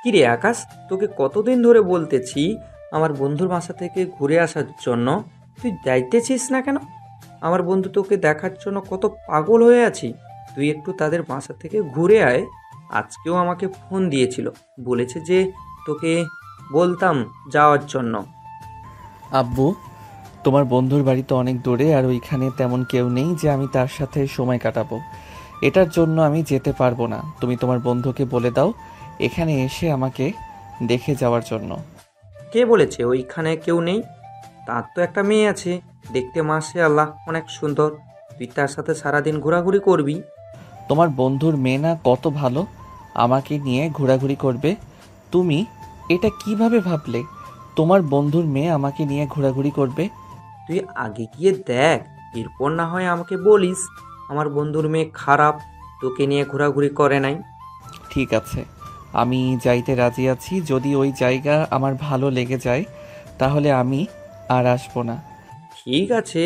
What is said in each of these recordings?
কিরে আকাশ, তোকে কতদিন ধরে বলতেছি আমার বন্ধুর বাসা থেকে ঘুরে আসার জন্য, তুই যাইতেছিস না কেন? আমার বন্ধু তোকে দেখার জন্য কত পাগল হয়ে আছি। তুই একটু তাদের বাসা থেকে ঘুরে আয়। আজকেও আমাকে ফোন দিয়েছিল, বলেছে যে তোকে বলতাম যাওয়ার জন্য। আব্বু, তোমার বন্ধুর বাড়ি তো অনেক দূরে, আর ওইখানে তেমন কেউ নেই যে আমি তার সাথে সময় কাটাবো। এটার জন্য আমি যেতে পারবো না। তুমি তোমার বন্ধুকে বলে দাও এখানে এসে আমাকে দেখে যাওয়ার জন্য। কে বলেছে ওইখানে কেউ নেই? তার তো একটা মেয়ে আছে, দেখতে মাশাআল্লাহ অনেক সুন্দর। তুই তার সাথে সারাদিন ঘোরাঘুরি করবি। তোমার বন্ধুর মেয়ে না কত ভালো, আমাকে নিয়ে ঘোরাঘুরি করবে। তুমি এটা কিভাবে ভাবলে? তোমার বন্ধুর মেয়ে আমাকে নিয়ে ঘোরাঘুরি করবে? তুই আগে গিয়ে দেখ, এরপর না হয় আমাকে বলিস আমার বন্ধুর মেয়ে খারাপ, তোকে নিয়ে ঘোরাঘুরি করে নাই। ঠিক আছে, আমি যাইতে রাজি আছি। যদি ওই জায়গা আমার ভালো লেগে যায় তাহলে আমি আর আসবো না। ঠিক আছে,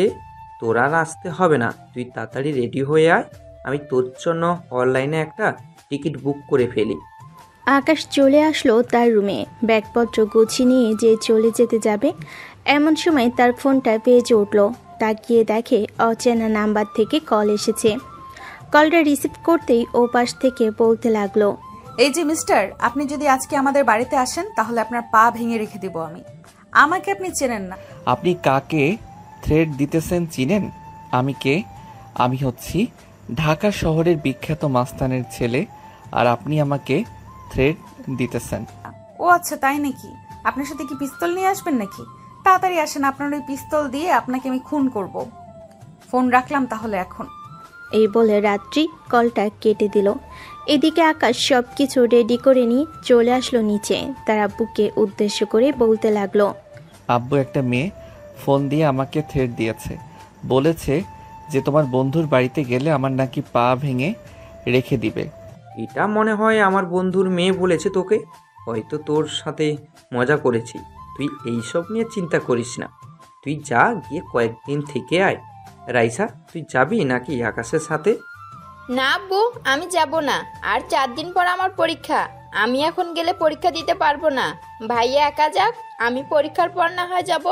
তোর আর আসতে হবে না, তুই তাড়াতাড়ি রেডি হয়ে আয়। আমি তোর জন্য অনলাইনে একটা টিকিট বুক করে ফেলি। আকাশ চলে আসলো তার রুমে, ব্যাগপত্র গুছিয়ে নিয়ে যে চলে যেতে যাবে এমন সময় তার ফোনটা বেজে উঠল। তাকিয়ে দেখে অচেনা নাম্বার থেকে কল এসেছে। কলটা রিসিভ করতেই ও পাশ থেকে বলতে লাগলো, এই যে মিস্টার, আপনি যদি আজকে আমাদের বাড়িতে আসেন তাহলে আপনার পা ভেঙে রেখে দিব আমি। আমাকে আপনি চেনেন না। আপনি কাকে থ্রেট দিতেছেন চিনেন? আমি কে? আমি হচ্ছি ঢাকা শহরের বিখ্যাত মাস্তানের ছেলে, আর আপনি আমাকে থ্রেট দিতেছেন? ও আচ্ছা, তাই নাকি? আপনার সাথে কি পিস্তল নিয়ে আসবেন নাকি? তাড়াতাড়ি আসেন, আপনার ওই পিস্তল দিয়ে আপনাকে আমি খুন করব। ফোন রাখলাম তাহলে এখন। এই বলে রাত্রি কলটা কেটে দিল। এদিকে আকাশ সব কিছু রেডি করে নিয়ে চলে আসলো নিচে। তার আব্বুকে উদ্দেশ্য করে বলতে লাগলো, আব্বু, একটা মেয়ে ফোন দিয়ে আমাকে থ্রেট দিয়েছে। বলেছে যে তোমার বন্ধুর বাড়িতে গেলে আমার নাকি পা ভেঙে রেখে দিবে। এটা মনে হয় আমার বন্ধুর মেয়ে বলেছে তোকে, হয়তো তোর সাথে মজা করেছি। তুই এইসব নিয়ে চিন্তা করিস না, তুই যা গিয়ে কয়েকদিন থেকে আয়। রাইসা, তুই যাবি নাকি আকাশের সাথে? না আব্বু, আমি যাব না। আর 4 দিন পর আমার পরীক্ষা। আমি এখন গেলে পরীক্ষা দিতে পারবো না। ভাইয়া একা যাক, আমি পরীক্ষার পর না হয় যাব।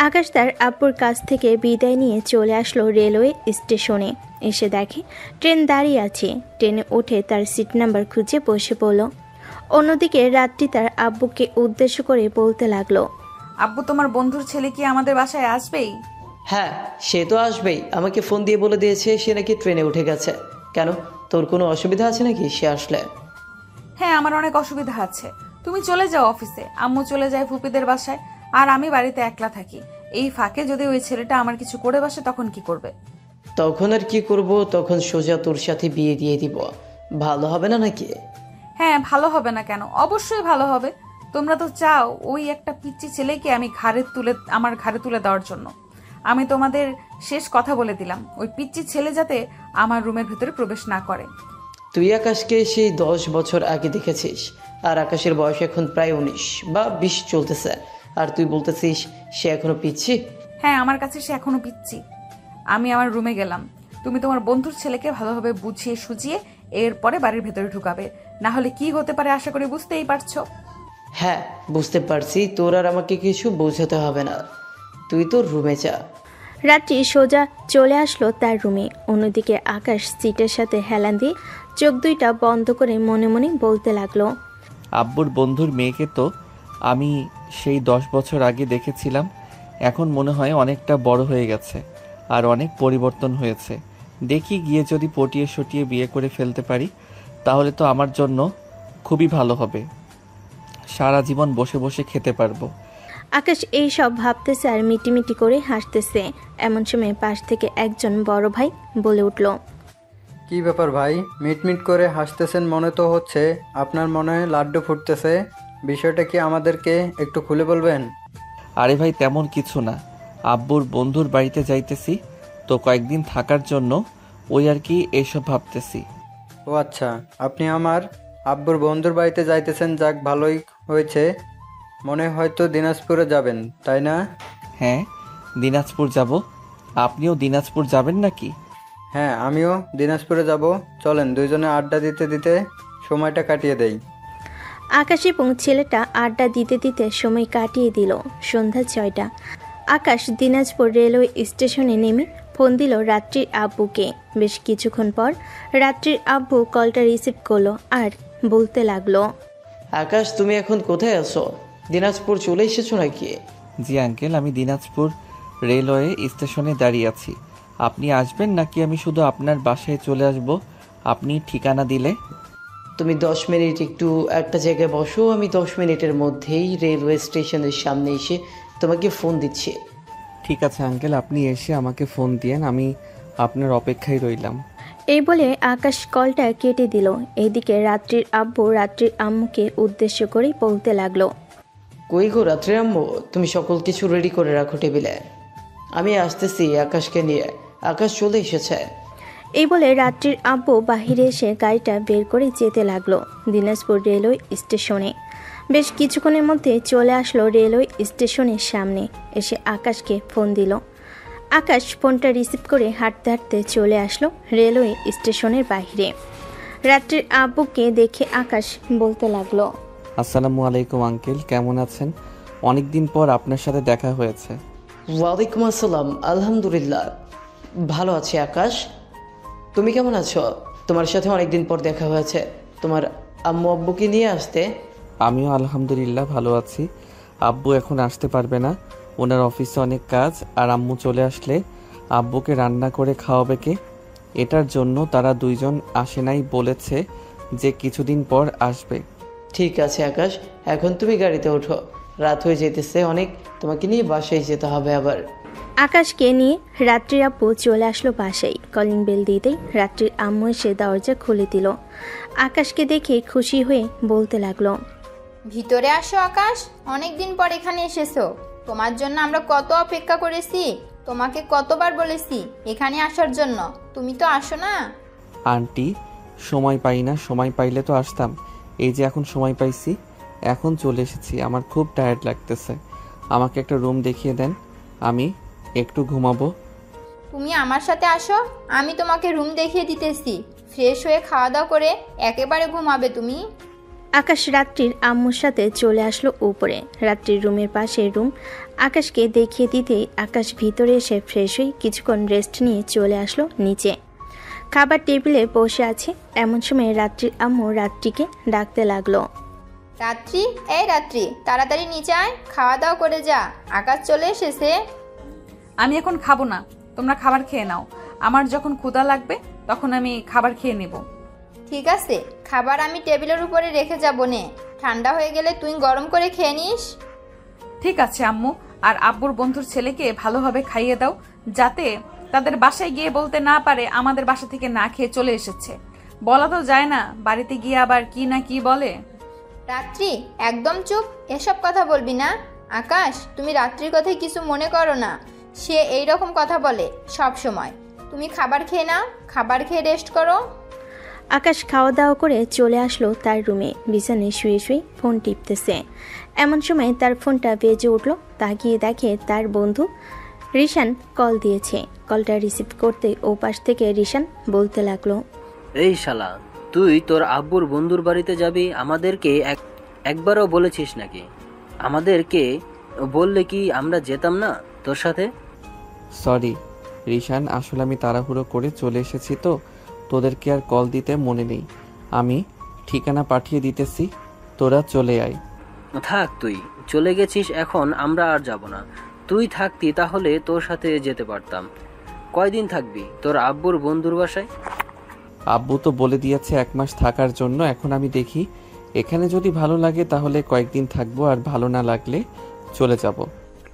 আকাশ তার আব্বুর কাছ থেকে বিদায় নিয়ে চলে আসলো রেলওয়ে স্টেশনে। এসে দেখে ট্রেন দাঁড়িয়ে আছে। ট্রেনে উঠে তার সিট নাম্বার খুঁজে বসে পড়ল। অন্যদিকে রাত্রি তার আব্বুকে উদ্দেশ্য করে বলতে লাগলো, আব্বু, তোমার বন্ধুর ছেলে কি আমাদের বাসায় আসবেই? হ্যাঁ, সে তো আসবেই। আমাকে ফোন দিয়ে বলে দিয়েছে সে নাকি ট্রেনে উঠে গেছে। কেন, তোর কোনো অসুবিধা আছে নাকি সে আসলে? হ্যাঁ, আমার অনেক অসুবিধা আছে। তুমি চলে যাও অফিসে, আম্মু চলে যায় ফুপিদের বাসায়, আর আমি বাড়িতে একলা থাকি। এই ফাঁকে যদি ওই ছেলেটা আমার কিছু করে বসে তখন কি করবে? তখন আর কি করব? তখন সোজা তোর সাথে বিয়ে দিয়ে দিব। ভালো হবে না নাকি? হ্যাঁ, ভালো হবে না কেন? অবশ্যই ভালো হবে। তোমরা তো চাও ওই একটা পিচ্চি ছেলেকে আমার ঘাড়ে তুলে দেওয়ার জন্য। আমি তোমাদের শেষ কথা বলে দিলাম, ওই পিচ্চি ছেলে যাতে আমার রুমের ভিতরে প্রবেশ না করে। তুই আকাশকে সেই 10 বছর আগে দেখেছিস, আর আকাশের বয়স এখন প্রায় 19 বা 20 চলতেছে, আর তুই বলতেছিস সে এখনো পিচ্ছি? হ্যাঁ, আমার কাছে সে এখনো পিচ্চি। আমি আমার রুমে গেলাম, তুমি তোমার বন্ধুর ছেলেকে ভালোভাবে বুঝিয়ে সুজিয়ে এরপরে বাড়ির ভেতরে ঢুকাবে, না হলে কি হতে পারে আশা করি বুঝতেই পারছো। হ্যাঁ, বুঝতে পারছি। তোর আর আমাকে কিছু বোঝাতে হবে না, তুই তোর রুমে যা। রাত্রি সোজা চলে আসলো তার রুমে। অন্যদিকে আকাশ সিটের সাথে হেলান দিয়ে চোখ দুইটা বন্ধ করে মনে মনে বলতে লাগলো, আব্বুর বন্ধুর মেয়েকে তো আমি সেই 10 বছর আগে দেখেছিলাম। এখন মনে হয় অনেকটা বড় হয়ে গেছে আর অনেক পরিবর্তন হয়েছে। দেখি গিয়ে যদি পটিয়ে সটিয়ে বিয়ে করে ফেলতে পারি তাহলে তো আমার জন্য খুবই ভালো হবে। সারা জীবন বসে বসে খেতে পারবো। আকাশ এই সব ভাবতেছে আর মিটিমিটি করে হাসতেছে। এমন সময় পাশ থেকে একজন বড় ভাই বলে উঠল, কি ব্যাপার ভাই, মিটমিট করে হাসতেছেন মনে তো হচ্ছে। আপনার মনে লাড্ডু ফুটতেছে, বিষয়টা কি আমাদেরকে একটু খুলে বলবেন? আরে ভাই, তেমন কিছু না। আব্বুর বন্ধুর বাড়িতে যাইতেছি তো কয়েকদিন থাকার জন্য, ওই আর কি এইসব ভাবতেছি। ও আচ্ছা, আপনি আমার আব্বুর বন্ধুর বাড়িতে যাইতেছেন, যাক ভালোই হয়েছে। মনে হয়তো দিনাজপুরে যাবেন, তাই না? হ্যাঁ, দিনাজপুর যাব। আপনিও দিনাজপুর যাবেন নাকি? হ্যাঁ, আমিও দিনাজপুরে যাব। চলেন দুইজনে আড্ডা দিতে দিতে সময়টা কাটিয়ে দেই। আকাশ এবং ছেলেটা আড্ডা দিতে দিতে সময় কাটিয়ে দিল। সন্ধ্যা 6টা। আকাশ দিনাজপুর রেলওয়ে স্টেশনে নেমে ফোন দিল রাত্রির আব্বুকে। বেশ কিছুক্ষণ পর রাত্রির আব্বু কলটা রিসিভ করলো আর বলতে লাগলো, আকাশ, তুমি এখন কোথায় আছো? দিনাজপুর চলে এসেছো নাকি? জি আঙ্কেল, আমি দিনাজপুর রেলওয়ে স্টেশনে দাঁড়িয়ে আছি। আপনি আসবেন নাকি আমি শুধু আপনার বাসায় চলে আসব আপনি ঠিকানা দিলে? তুমি 10 মিনিট একটু একটা জায়গায় বসো, আমি 10 মিনিটের মধ্যেই রেলওয়ে স্টেশনের সামনে এসে তোমাকে ফোন দিচ্ছি। ঠিক আছে আঙ্কেল, আপনি এসে আমাকে ফোন দিয়েন, আমি আপনার অপেক্ষায় রইলাম। এই বলে আকাশ কলটা কেটে দিল। এইদিকে রাত্রির আব্বু রাত্রির আম্মুকে উদ্দেশ্য করেই বলতে লাগলো, কই গো রাত্রে আম্মু, তুমি সকল কিছু রেডি করে রাখো টেবিলে, আমি আসতেছি আকাশকে নিয়ে। আকাশ চলে এসেছে। এই বলে রাত্রির আব্বু বাহিরে এসে গাড়িটা বের করে যেতে লাগলো দিনাজপুর রেলওয়ে স্টেশনে। বেশ কিছুক্ষণের মধ্যে চলে আসলো রেলওয়ে স্টেশনের সামনে। এসে আকাশকে ফোন দিল। আকাশ ফোনটা রিসিভ করে হাঁটতে হাঁটতে চলে আসলো রেলওয়ে স্টেশনের বাইরে। রাত্রির আব্বুকে দেখে আকাশ বলতে লাগলো, আসসালামু আলাইকুম আঙ্কেল, কেমন আছেন? অনেক দিন পর আপনার সাথে দেখা হয়েছে। ওয়ালাইকুম আসসালাম, আলহামদুলিল্লাহ ভালো আছি। আকাশ, তুমি কেমন আছো? তোমার সাথে অনেকদিন পর দেখা হয়েছে। তোমার আম্মু আব্বুকে নিয়ে আসতে। আমিও আলহামদুলিল্লাহ ভালো আছি। আব্বু এখন আসতে পারবে না, ওনার অফিসে অনেক কাজ, আর আম্মু চলে আসলে আব্বুকে রান্না করে খাওয়াবে কে? এটার জন্য তারা দুইজন আসে নাই, বলেছে যে কিছুদিন পর আসবে। ঠিক আছে আকাশ, এখন তুমি গাড়িতে ওঠো, রাত হয়ে যেতেছে অনেক, তোমাকে নিয়ে বাসায় যেতে হবে আবার। আকাশকে নিয়ে রাত্রির আব্বু চলে আসলো বাসায়। কলিং বেল দিতেই রাত্রির আম্মু এসে দরজা খুলে দিল। আকাশকে দেখে খুশি হয়ে বলতে লাগলো, ভিতরে আসো আকাশ, অনেক দিন পর এখানে এসেছো। তোমার জন্য আমরা কত অপেক্ষা করেছি, তোমাকে কতবার বলেছি এখানে আসার জন্য, তুমি তো আসো না। আন্টি, সময় পাই না, সময় পাইলে তো আসতাম। এই যে এখন সময় পাইছি, এখন চলে এসেছি। আমার খুব টায়ার্ড লাগতেছে, আমাকে একটা রুম দেখিয়ে দেন, আমি একটু ঘুমাবো। তুমি আমার সাথে আসো, আমি তোমাকে রুম দেখিয়ে দিতেছি। ফ্রেশ হয়ে খাওয়া দাওয়া করে একেবারে ঘুমাবে তুমি। আকাশ রাত্রির আম্মুর সাথে চলে আসলো উপরে। রাত্রির রুমের পাশে রুম আকাশকে দেখিয়ে দিতেই আকাশ ভিতরে এসে ফ্রেশ হয়ে কিছুক্ষণ রেস্ট নিয়ে চলে আসলো নিচে। খাবার টেবিলে বসে আছে এমন সময় রাত্রির আম্মু রাত্রিকে ডাকতে লাগলো, রাত্রি, এই রাত্রি, তাড়াতাড়ি নিচে আয়, খাওয়া দাওয়া করে যা, আকাশ চলে এসেছে। আমি এখন খাবো না, তোমরা খাবার খেয়ে নাও। আমার যখন ক্ষুধা লাগবে তখন আমি খাবার খেয়ে নেব। ঠিক আছে, খাবার আমি টেবিলের উপরে রেখে যাবো নে, ঠান্ডা হয়ে গেলে তুই গরম করে খেয়ে নিস। ঠিক আছে আম্মু, আর আব্বুর বন্ধুর ছেলেকে ভালোভাবে খাইয়ে দাও, যাতে তাদের বাসায় গিয়ে বলতে না পারে আমাদের বাসা থেকে না খেয়ে চলে এসেছে। বলা তো যায় না, বাড়িতে গিয়ে আবার কি না কি বলে। রাত্রি, একদম চুপ, এসব কথা বলবি না। আকাশ, তুমি রাত্রির কথায় কিছু মনে করো না, সে এই রকম কথা বলে সব সময়। তুমি খাবার খেয়ে নাও, খাবার খেয়ে রেস্ট করো। আকাশ খাওয়া দাওয়া করে চলে আসলো তার রুমে। বিছানায় শুয়ে শুয়ে ফোন টিপতেছে। এমন সময় তার ফোনটা বেজে উঠলো। তাকিয়ে দেখে তার বন্ধু রিশান কল দিয়েছে। কলটা রিসিভ করতে ও পাশ থেকে রিশান বলতে লাগলো, এই শালা, তুই তোর আব্বুর বন্ধুর বাড়িতে যাবি, আমাদেরকে একবারও বলেছিস নাকি? আমাদেরকে বললে কি আমরা যেতাম না তোর সাথে? সরি রিশান, আসলে আমি তাড়াহুড়ো করে চলে এসেছি তো, তোদেরকে আর কল দিতে মনে নেই। আমি ঠিকানা পাঠিয়ে দিতেছি, তোরা চলে আয়। থাক, তুই চলে গেছিস, এখন আমরা আর যাব না। তুই থাকতি তাহলে তোর সাথে যেতে পারতাম। কয়দিন থাকবি তোর আব্বুর বন্ধুর বাসায়? আব্বু তো বলে দিয়েছে 1 মাস থাকার জন্য। এখন আমি দেখি, এখানে যদি ভালো লাগে তাহলে কয়েকদিন থাকবো, আর ভালো না লাগলে চলে যাব।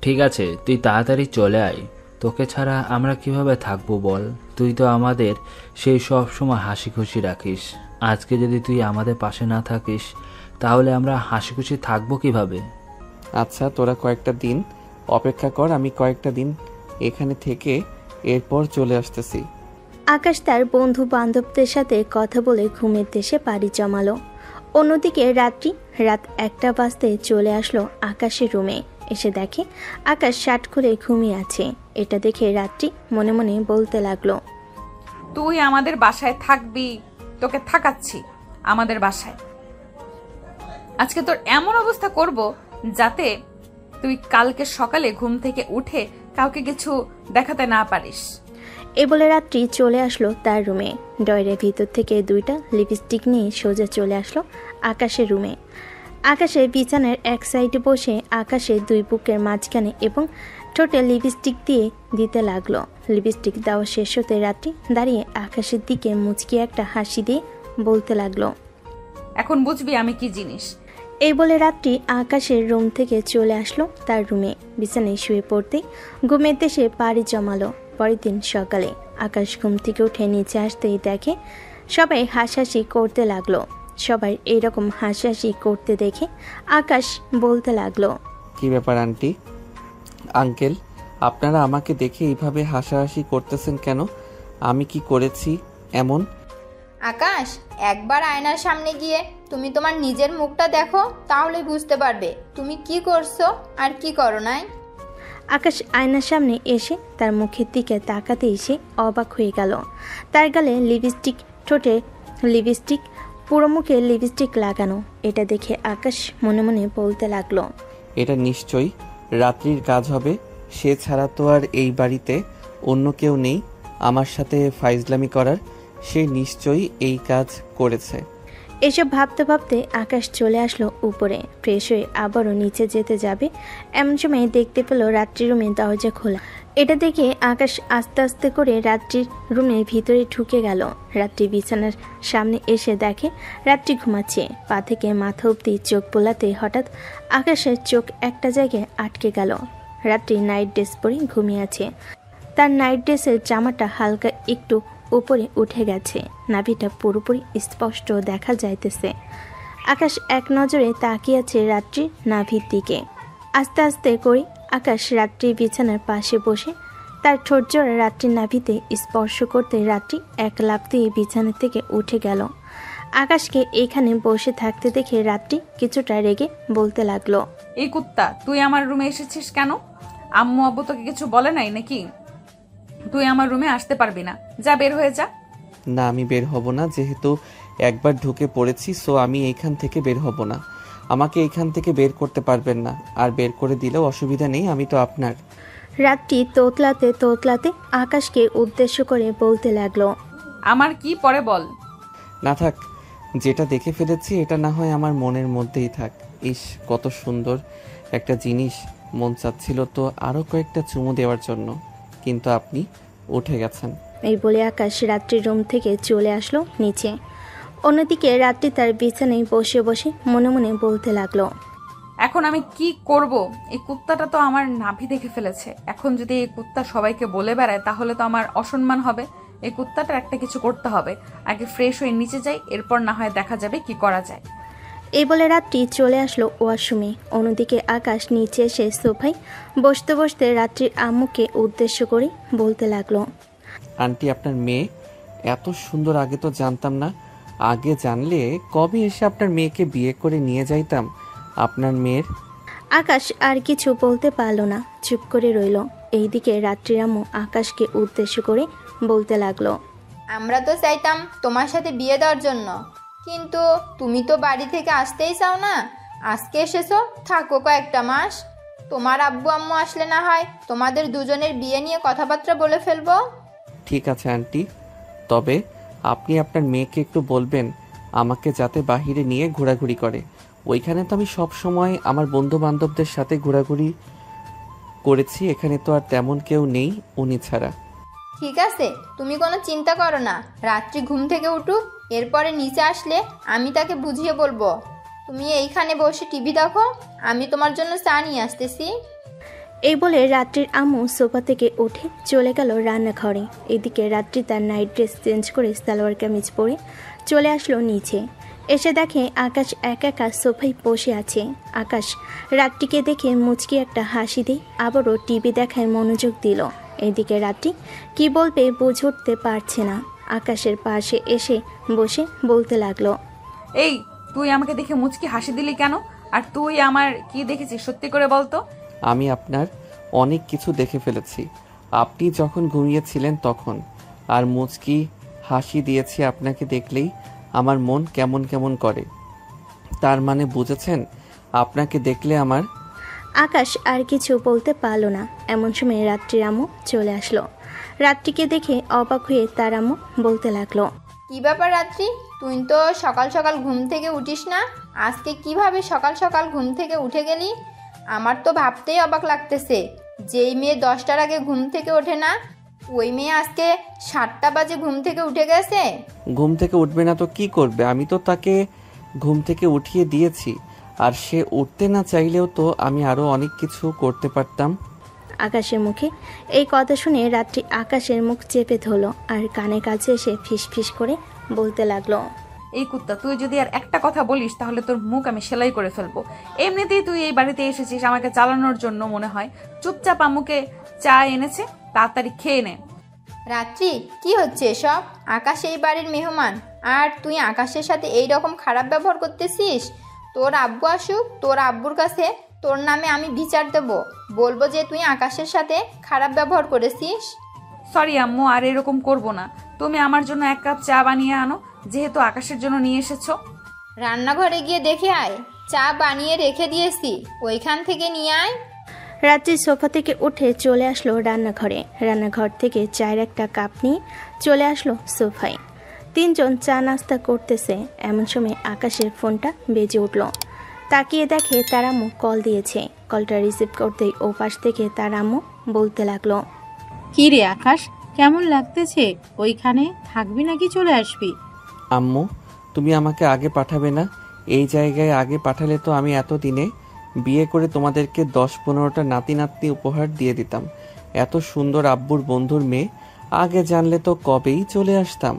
ঠিক আছে, তুই তাড়াতাড়ি চলে আয়, তোকে ছাড়া আমরা কিভাবে থাকবো বল? তুই তো আমাদের সেই সব সময় হাসি খুশি রাখিস। আজকে যদি তুই আমাদের পাশে না থাকিস তাহলে আমরা হাসি খুশি থাকবো কিভাবে? আচ্ছা, তোরা কয়েকটা দিন অপেক্ষা কর, আমি কয়েকটা দিন এখানে থেকে এরপর চলে আসতেছি। আকাশ তার বন্ধু বান্ধবদের সাথে কথা বলে ঘুমের দেশে পাড়ি জমালো। অন্যদিকে রাত 1টা বাজতে চলে আসলো আকাশের রুমে। এসে দেখে আকাশ শার্ট খুলে ঘুমিয়ে আছে। এটা দেখে রাত্রি মনে মনে বলতে লাগলো, তুই আমাদের বাসায় থাকবি, তোকে থাকাচ্ছি আমাদের বাসায়। আজকে তোর এমন অবস্থা করব যাতে তুই কালকে সকালে ঘুম থেকে উঠে কাউকে কিছু দেখাতে না পারিস। এই বলে রাত্রি চলে আসলো তার রুমে। ডয়ের ভিতর থেকে 2টা লিপস্টিক নিয়ে সোজা চলে আসলো আকাশের রুমে। আকাশে বিছানার এক সাইডে বসে আকাশে 2 বুকের মাঝখানে এবং ঠোঁটে লিপস্টিক দিয়ে দিতে লাগলো। লিপস্টিক দেওয়া শেষ হতে রাত্রি দাঁড়িয়ে আকাশের দিকে মুচকি একটা হাসি দিয়ে বলতে লাগলো, এখন বুঝবি আমি কি জিনিস। এই বলে রাত্রি আকাশের রুম থেকে চলে আসলো তার রুমে। বিছানায় শুয়ে পড়তে ঘুমের দেশে পাড়ি জমালো। পরের দিন সকালে আকাশ ঘুম থেকে উঠে নিচে আসতেই দেখে সবাই হাসাহাসি করতে লাগলো। সবাই এইরকম হাসাহাসি করতে দেখে আকাশ বলতে লাগলো, কি ব্যাপার আন্টি, আঙ্কেল, আপনারা আমাকে দেখে এইভাবে হাসাহাসি করতেছেন কেন? আমি কি করেছি এমন? আকাশ, একবার আয়নার সামনে গিয়ে তুমি তোমার নিজের মুখটা দেখো, তাহলে বুঝতে পারবে তুমি কি করছো আর কি করো নাই। আকাশ আয়নার সামনে এসে তার মুখের দিকে তাকাতে এসে অবাক হয়ে গেল। তার গালে লিপস্টিক, ঠোঁটে লিপস্টিক, পুরো মুখে লিপস্টিক লাগানো। এটা দেখে আকাশ মনে মনে বলতে লাগলো, এটা নিশ্চয়ই রাত্রির কাজ হবে। সে ছাড়া তো আর এই বাড়িতে অন্য কেউ নেই আমার সাথে ফাইজলামি করার। সে নিশ্চয়ই এই কাজ করেছে। এসব ভাবতে ভাবতে আকাশ চলে আসলো উপরে। ফ্রেশ হয়ে আবারও নিচে যেতে যাবে এমন সময় দেখতে পেল রাত্রির রুমে দরজা খোলা। এটা দেখে আকাশ আস্তে আস্তে করে রাত্রির রুমের ভিতরে ঢুকে গেল। রাত্রি বিছানার সামনে এসে দেখে রাত্রি ঘুমাচ্ছে। পা থেকে মাথা অবধি চোখ বোলাতে হঠাৎ আকাশের চোখ একটা জায়গায় আটকে গেল। রাত্রি নাইট ড্রেস পরে ঘুমিয়ে আছে। তার নাইট ড্রেসের জামাটা হালকা একটু উপরে উঠে গেছে, নাভিটা পুরোপুরি স্পষ্ট দেখা যাইতেছে। আকাশ এক নজরে তাকিয়ে আছে রাত্রির নাভির দিকে। আস্তে আস্তে করে আকাশ রাত্রির বিছানার পাশে বসে তার ঠোঁট জোড়া রাত্রির নাভিতে স্পর্শ করতে রাত্রি এক লাফ দিয়ে বিছানা থেকে উঠে গেল। আকাশকে এখানে বসে থাকতে দেখে রাত্রি কিছুটা রেগে বলতে লাগলো, এই কুত্তা, তুই আমার রুমে এসেছিস কেন? আম্মু আব্বু তোকে কিছু বলে নাই নাকি? তুই আমার রুমে আসতে পারবি না, যা বের হয়ে যা। না, আমি বের হব না। যেহেতু একবার ঢুকে পড়েছি, সো আমি এইখান থেকে বের হব না। আমাকে এইখান থেকে বের করতে পারবেন না, আর বের করে দিলেও অসুবিধা নেই, আমি তো আপনার। রাত্রি তোতলাতে তোতলাতে আকাশকে উদ্দেশ্য করে বলতে লাগলো, আমার কি পরে বল। না থাক, যেটা দেখে ফেলেছি এটা না হয় আমার মনের মধ্যেই থাক। ইস, কত সুন্দর একটা জিনিস, মন চাচ্ছিল তো আরও কয়েকটা চুমু দেওয়ার জন্য, কিন্তু আপনি উঠে গেছেন। এই বলে আকাশ রাত্রির রুম থেকে চলে আসলো নিচে। অন্যদিকে রাত্রি তার বিছানায় বসে বসে মনে মনে বলতে লাগলো, এখন আমি কি করব? এই কুত্তাটা তো আমার নাভি দেখে ফেলেছে। এখন যদি এই কুত্তা সবাইকে বলে বেড়ায় তাহলে তো আমার অসম্মান হবে। এই কুত্তাটার একটা কিছু করতে হবে। আগে ফ্রেশ হয়ে নিচে যাই, এরপর না হয় দেখা যাবে কি করা যায়। এই বলে রাত্রি চলে আসলো ওয়াশরুমে। অন্যদিকে আকাশ নিচে এসে সোফায় বসতে বসতে রাত্রির আম্মুকে উদ্দেশ্য করে বলতে লাগলো, আন্টি, আপনার মেয়ে এত সুন্দর, আগে তো জানতাম না। আগে জানলে কবে এসে আপনার মেয়েকে বিয়ে করে নিয়ে যাইতাম। আপনার মেয়ের। আকাশ আর কিছু বলতে পারল না, চুপ করে রইল। এইদিকে রাত্রির আম্মু আকাশকে উদ্দেশ্য করে বলতে লাগলো, আমরা তো চাইতাম তোমার সাথে বিয়ে দেওয়ার জন্য, কিন্তু তুমি তো বাড়ি থেকে আসতেই চাও না। আজকে এসেছো, থাকো কয়েকটা মাস। তোমার আব্বু আম্মু আসলে না হয় তোমাদের দুজনের বিয়ে নিয়ে কথাবার্তা বলে ফেলবো। ঠিক আছে আন্টি, তবে আপনি আপনার মেয়েকে একটু বলবেন আমাকে যাতে বাহিরে নিয়ে ঘোরাঘুরি করে। ওইখানে তো আমি সব সময় আমার বন্ধু বান্ধবদের সাথে ঘোরাঘুরি করেছি, এখানে তো আর তেমন কেউ নেই উনি ছাড়া। ঠিক আছে, তুমি কোনো চিন্তা করো না। রাত্রি ঘুম থেকে উঠুক, এরপরে নিচে আসলে আমি তাকে বুঝিয়ে বলবো। তুমি এইখানে বসে টিভি দেখো, আমি তোমার জন্য চা নিয়ে আসতেছি। এই বলে রাত্রির আম্মু সোফা থেকে উঠে চলে গেল রান্নাঘরে। এদিকে রাত্রি তার নাইট ড্রেস চেঞ্জ করে সালোয়ার কামিজ পরে চলে আসলো নিচে। এসে দেখে আকাশ একা একা সোফায় বসে আছে। আকাশ রাত্রিকে দেখে মুচকি একটা হাসি দিয়ে আবারও টিভি দেখায় মনোযোগ দিল। এদিকে রাত্রি কি বলবে বুঝে উঠতে পারছে না। আকাশের পাশে এসে বসে বলতে লাগলো, এই, তুই আমাকে দেখে মুচকি হাসি দিলি কেন? আর তুই আমার কি দেখেছিস সত্যি করে বলতো? আমি আপনার অনেক কিছু দেখে ফেলেছি। আপনি যখন ঘুমিয়েছিলেন তখন, আর মুচকি হাসি দিয়েছি আপনাকে দেখলেই আমার মন কেমন কেমন করে। তার মানে বুঝেছেন? আপনাকে দেখলে আমার আকাশ আর কিছু বলতে পারল না। এমন সময় রাত্রির আম্মু চলে আসলো। রাত্রিকে দেখে অবাক হয়ে তার আম্মু বলতে লাগলো, কি ব্যাপার রাত্রি, তুই তো সকাল সকাল ঘুম থেকে উঠিস না, আজকে কিভাবে সকাল সকাল ঘুম থেকে উঠে গেলি? আমার তো ভাবতেই অবাক লাগতেছে, যেই মেয়ে 10টার আগে ঘুম থেকে ওঠে না, ওই মেয়ে আজকে 7টা বাজে ঘুম থেকে উঠে গেছে। ঘুম থেকে উঠবে না তো কি করবে? আমি তো তাকে ঘুম থেকে উঠিয়ে দিয়েছি, আর সে উঠতে না চাইলেও তো আমি আরও অনেক কিছু করতে পারতাম। আকাশের মুখে এই কথা শুনে রাত্রি আকাশের মুখ চেপে ধরল আর কানে কাছে এসে ফিস ফিস করে বলতে লাগলো, এই কুত্তা, তুই যদি আর একটা কথা বলিস তাহলে তোর মুখ আমি সেলাই করে ফেলবো। এমনিতেই তুই এই বাড়িতে এসেছিস আমাকে চালানোর জন্য মনে হয়। চুপচাপ আম্মুকে চা এনেছে, তাড়াতাড়ি খেয়ে নে। রাত্রি, কি হচ্ছে এসব? আকাশ এই বাড়ির মেহমান, আর তুই আকাশের সাথে এই রকম খারাপ ব্যবহার করতেছিস? তোর আব্বু আসুক, তোর আব্বুর কাছে তোর নামে আমি বিচার দেব, বলবো যে তুই আকাশের সাথে খারাপ ব্যবহার করেছিস। সরি আম্মু, আর এরকম করব না। তুমি আমার জন্য 1 কাপ চা বানিয়ে আনো, যেহেতু আকাশের জন্য নিয়ে এসেছো। রান্নাঘরে গিয়ে দেখে আয়, চা বানিয়ে রেখে দিয়েছি, ওইখান থেকে নিয়ে আয়। রাত্রি সোফা থেকে উঠে চলে আসলো রান্নাঘরে। রান্নাঘর থেকে চায়ের একটা কাপ নিয়ে চলে আসলো সোফায়। 3 জন চা নাস্তা করতেছে। এমন সময় আকাশের ফোনটা বেজে উঠল। তাকিয়ে দেখে তার আম্মু কল দিয়েছে। কলটা রিসিভ করতেই ও পাশ থেকে তার আম্মু বলতে লাগলো, কি রে আকাশ, কেমন লাগতেছে? ওইখানে থাকবি নাকি চলে আসবি? আম্মু, তুমি আমাকে আগে পাঠাবে না? এই জায়গায় আগে পাঠালে তো আমি এতদিনে বিয়ে করে তোমাদেরকে 10-15টা নাতি নাতনি উপহার দিয়ে দিতাম। এত সুন্দর আব্বুর বন্ধুর মেয়ে, আগে জানলে তো কবেই চলে আসতাম।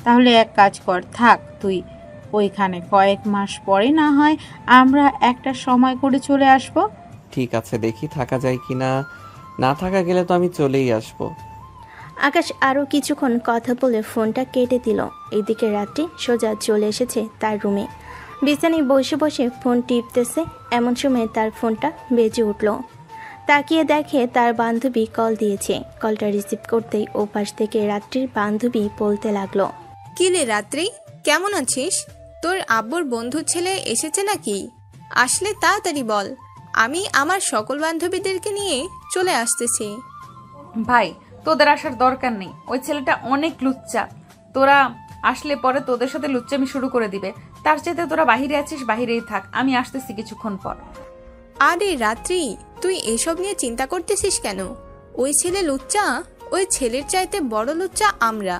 তাহলে এক কাজ কর, থাক তুই ওইখানে, কয়েক মাস পরে না হয় আমরা একটা সময় করে চলে আসব। ঠিক আছে, দেখি থাকা যায় কিনা। না থাকা গেলে তো আমি চলেই আসবো। আকাশ আরও কিছুক্ষণ কথা বলে ফোনটা কেটে দিল। এদিকে রাত্রি সোজা চলে এসেছে তার রুমে। বিছানায় বসে বসে ফোন টিপতেছে। এমন সময় তার ফোনটা বেজে উঠল। তাকিয়ে দেখে তার বান্ধবী কল দিয়েছে। কলটা রিসিভ করতেই ও পাশ থেকে রাত্রির বান্ধবী বলতে লাগলো, কি রে রাত্রি, কেমন আছিস? তোর আব্বুর বন্ধুর ছেলে এসেছে নাকি? আসলে তাড়াতাড়ি বল, আমি আমার সকল বান্ধবীদেরকে নিয়ে চলে আসতেছি। ভাই, তোদের আসার দরকার নেই, ওই ছেলেটা অনেক লুচ্চা। তোরা আসলে পরে তোদের সাথে লুচ্চামি শুরু করে দিবে। তার চাইতে তোরা বাহিরে আছিস, বাহিরেই থাক, আমি আসতেছি কিছুক্ষণ পর। আরে রাত্রি, তুই এসব নিয়ে চিন্তা করতেছিস কেন? ওই ছেলে লুচ্চা? ওই ছেলের চাইতে বড় লুচ্চা আমরা।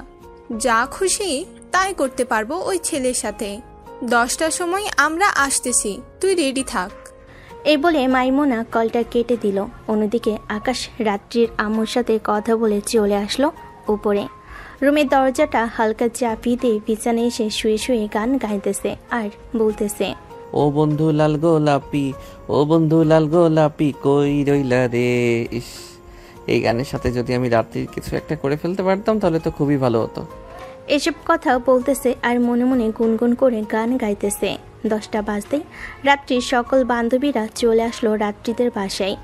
যা খুশি তাই করতে পারবো ওই ছেলের সাথে। 10টার সময় আমরা আসতেছি, তুই রেডি থাক। এই বলে মাইমুনা কলটা কেটে দিল। অন্যদিকে আকাশ রাত্রির আম্মুর সাথে কথা বলে চলে আসলো উপরে। রুমের দরজাটা হালকা চাপিয়ে দিয়ে বিছানায় এসে শুয়ে শুয়ে গান গাইতেছে আর বলতেছে, ও বন্ধু লাল গোলাপি, ও বন্ধু লাল গোলাপি, কই রইলা রে। ইস, এই গানের সাথে যদি আমি রাত্রির কিছু একটা করে ফেলতে পারতাম তাহলে তো খুবই ভালো হতো। এসব কথা বলতেছে আর মনে মনে গুনগুন করে গান গাইতেছে। 10টা বাজতেই রাত্রির সকল বান্ধবীরা চলে আসলো রাত্রিদের বাসায়।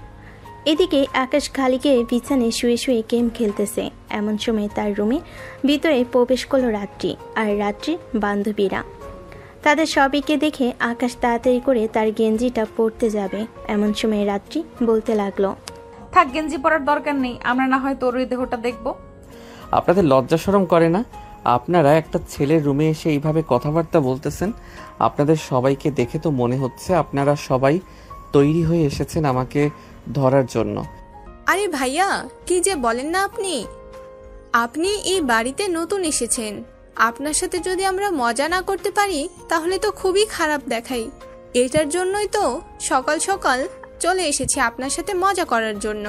এদিকে আকাশ খালিকে বিছানায় শুয়ে শুয়ে গেম খেলতেছে। এমন সময় তার রুমে ভিতরে প্রবেশ করলো রাত্রি আর রাত্রির বান্ধবীরা। তাদের সবাইকে দেখে আকাশ তাড়াতাড়ি করে তার গেঞ্জিটা পরতে যাবে। এমন সময় রাত্রি বলতে লাগলো, থাক, গেঞ্জি পরার দরকার নেই, আমরা না হয় তোর ওই দেহটা দেখবো। আপনাদের লজ্জা শরম করে না? আপনারা একটা ছেলের রুমে এসে এইভাবে কথাবার্তা বলতেছেন। আপনাদের সবাইকে দেখে তো মনে হচ্ছে আপনারা সবাই তৈরি হয়ে এসেছেন আমাকে ধরার জন্য। আরে ভাইয়া, কি যে বলেন না আপনি? আপনি এই বাড়িতে নতুন এসেছেন, আপনার সাথে যদি আমরা মজা না করতে পারি তাহলে তো খুবই খারাপ দেখাই। এটার জন্যই তো সকাল সকাল চলে এসেছি আপনার সাথে মজা করার জন্য।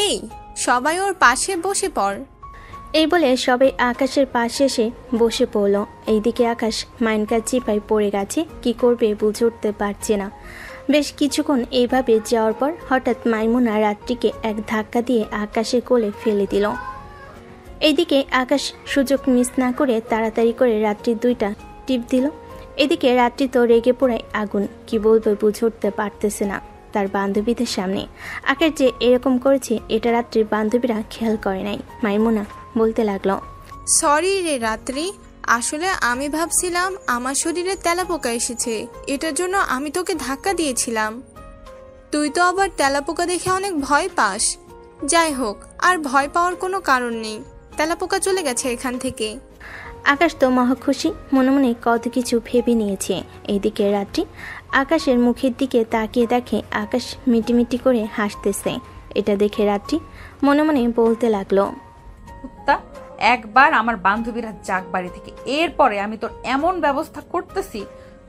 এই সবাই ওর পাশে বসে পড়। এই বলে সবাই আকাশের পাশে এসে বসে পড়ল। এইদিকে আকাশ মাইনকার চিপায় পড়ে গেছে, কি করবে বুঝে উঠতে পারছে না। বেশ কিছুক্ষণ এইভাবে যাওয়ার পর হঠাৎ মাইমুনা রাত্রিকে এক ধাক্কা দিয়ে আকাশের কোলে ফেলে দিল। এইদিকে আকাশ সুযোগ মিস না করে তাড়াতাড়ি করে রাত্রির 2টা টিপ দিল। এদিকে রাত্রি তো রেগে পোড়ায় আগুন, কি বলবে বুঝে উঠতে পারতেছে না তার বান্ধবীদের সামনে। আকাশ যে এরকম করেছে এটা রাত্রির বান্ধবীরা খেয়াল করে নাই। মাইমুনা বলতে লাগলো, সরি রে রাত্রি, আসলে আমি ভাবছিলাম আমার শরীরে তেলাপোকা এসেছে, এটার জন্য আমি তোকে ধাক্কা দিয়েছিলাম। তুই তো আবার তেলাপোকা দেখে অনেক ভয় পাস। যাই হোক, আর ভয় পাওয়ার কোনো কারণ নেই, তেলাপোকা চলে গেছে এখান থেকে। আকাশ তো মহা খুশি, মনে মনে কত কিছু ভেবে নিয়েছে। এইদিকে রাত্রি আকাশের মুখের দিকে তাকিয়ে দেখে আকাশ মিটিমিটি করে হাসতেছে। এটা দেখে রাত্রি মনে মনে বলতে লাগলো, কুত্তা, একবার আমার বান্ধবীরা যাক বাড়ি থেকে, এরপরে আমি তোর এমন ব্যবস্থা করতেছি,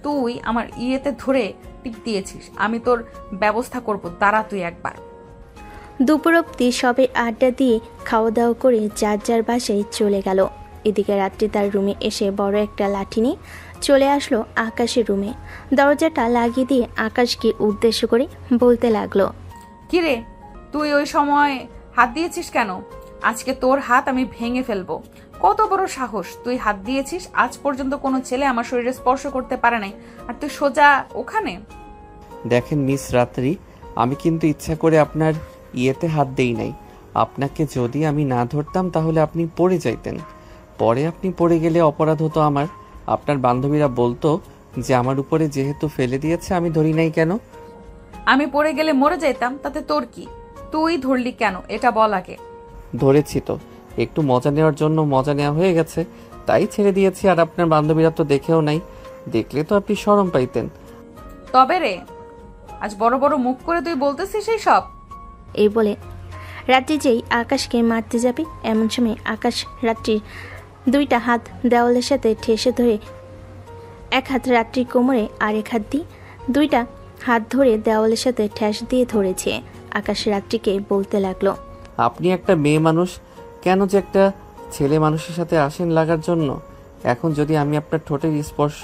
তুই আমার ইয়েতে ধরে টিপ দিয়েছিস, আমি তোর ব্যবস্থা করব, দাঁড়া তুই একবার। দুপুর অব্দি সবে আড্ডা দিয়ে খাওয়া দাওয়া করে যার যার বাসায় চলে গেল। এদিকে রাত্রি তার রুমে এসে বড় একটা লাঠি নিয়ে চলে আসলো আকাশের রুমে। দরজাটা লাগিয়ে দিয়ে আকাশকে উদ্দেশ্য করে বলতে লাগলো, কিরে, তুই ওই সময় হাত দিয়েছিস কেন? আজকে তোর হাত আমি ভেঙে ফেলবো। কত বড় সাহস, তুই হাত দিয়েছিস? আজ পর্যন্ত কোনো ছেলে আমার শরীরে স্পর্শ করতে পারে নাই, আর তুই সোজা ওখানে। দেখেন মিস রাত্রি, আমি কিন্তু ইচ্ছা করে আপনার ইয়েতে হাত দেই নাই। আপনাকে যদি আমি না ধরতাম তাহলে আপনি পড়ে যাইতেন, পরে আপনি পড়ে গেলে অপরাধ হতো আমার। আপনার বান্ধবীরা বলতো যে আমার উপরে যেহেতু ফেলে দিয়েছে আমি ধরি নাই কেন। আমি পড়ে গেলে মরে যাইতাম, তাতে তোর কি? তুই ধরলি কেন এটা বল আগে। ধরেছি তো, একটু মজা নেওয়ার জন্য মজা নেওয়া হয়ে গেছে, তাই ছেড়ে দিয়েছি। আর আপনার বান্ধবীরা তো দেখেও নাই, দেখলে তো আপনি শরম পাইতেন। তবে রে, আজ বড় বড় মুখ করে তুই বলতেছিস এই সব? এই বলে রাত্রি যেই আকাশকে মারতে যাবে, এমন সময় আকাশ রাত্রির দুইটা হাত দেওয়ালের সাথে ঠেসে ধরে, এক হাত রাত্রির কোমরে আর এক হাত দিয়ে দুইটা হাত ধরে দেওয়ালের সাথে ঠেস দিয়ে ধরেছে। আকাশ রাত্রিকে বলতে লাগলো, আপনি একটা মেয়ে মানুষ, কেন যে একটা ছেলে মানুষের সাথে আসেন লাগার জন্য? এখন যদি আমি আপনার ঠোঁটের স্পর্শ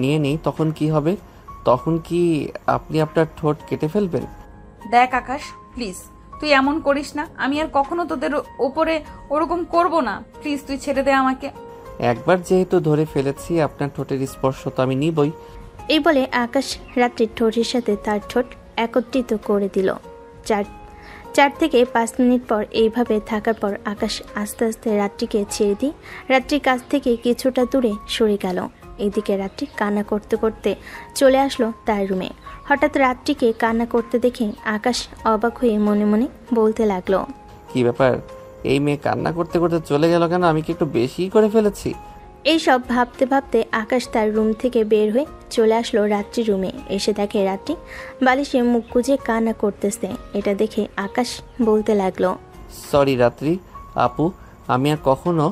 নিয়ে নিই তখন কি হবে? তখন কি আপনি আপনার ঠোঁট কেটে ফেলবেন? দেখ আকাশ, প্লিজ তুই এমন করিস না, আমি আর কখনো তোদের ওপরে ওরকম করব না, প্লিজ তুই ছেড়ে দে আমাকে। একবার যেহেতু ধরে ফেলেছি আপনার ঠোঁটের স্পর্শ তো আমি নিবই। এই বলে আকাশ রাত্রির ঠোঁটের সাথে তার ঠোঁট একত্রিত করে দিল। 4 থেকে 5 মিনিট পর এইভাবে থাকার পর আকাশ আস্তে আস্তে রাত্রিকে ছেড়ে দিয়ে রাত্রির কাছ থেকে কিছুটা দূরে সরে গেল। এইদিকে রাত্রি কান্না করতে করতে চলে আসলো তার রুমে। হঠাৎ রাত্রিকে কান্না করতে দেখে আকাশ অবাক হয়ে মনে মনে বলতে লাগলো, কি ব্যাপার, এই মেয়ে কান্না করতে করতে চলে গেল কেন? আমি কি একটু বেশি করে ফেলেছি? এইসব ভাবতে ভাবতে আকাশ তার রুম থেকে বের হয়ে চলে আসলো রাত্রি রুমে। এসে দেখে রাত্রি বালিশে মুখ গুজে কান্না করতেছে। এটা দেখে আকাশ বলতে লাগলো, সরি রাত্রি আপু, আমি আর কখনো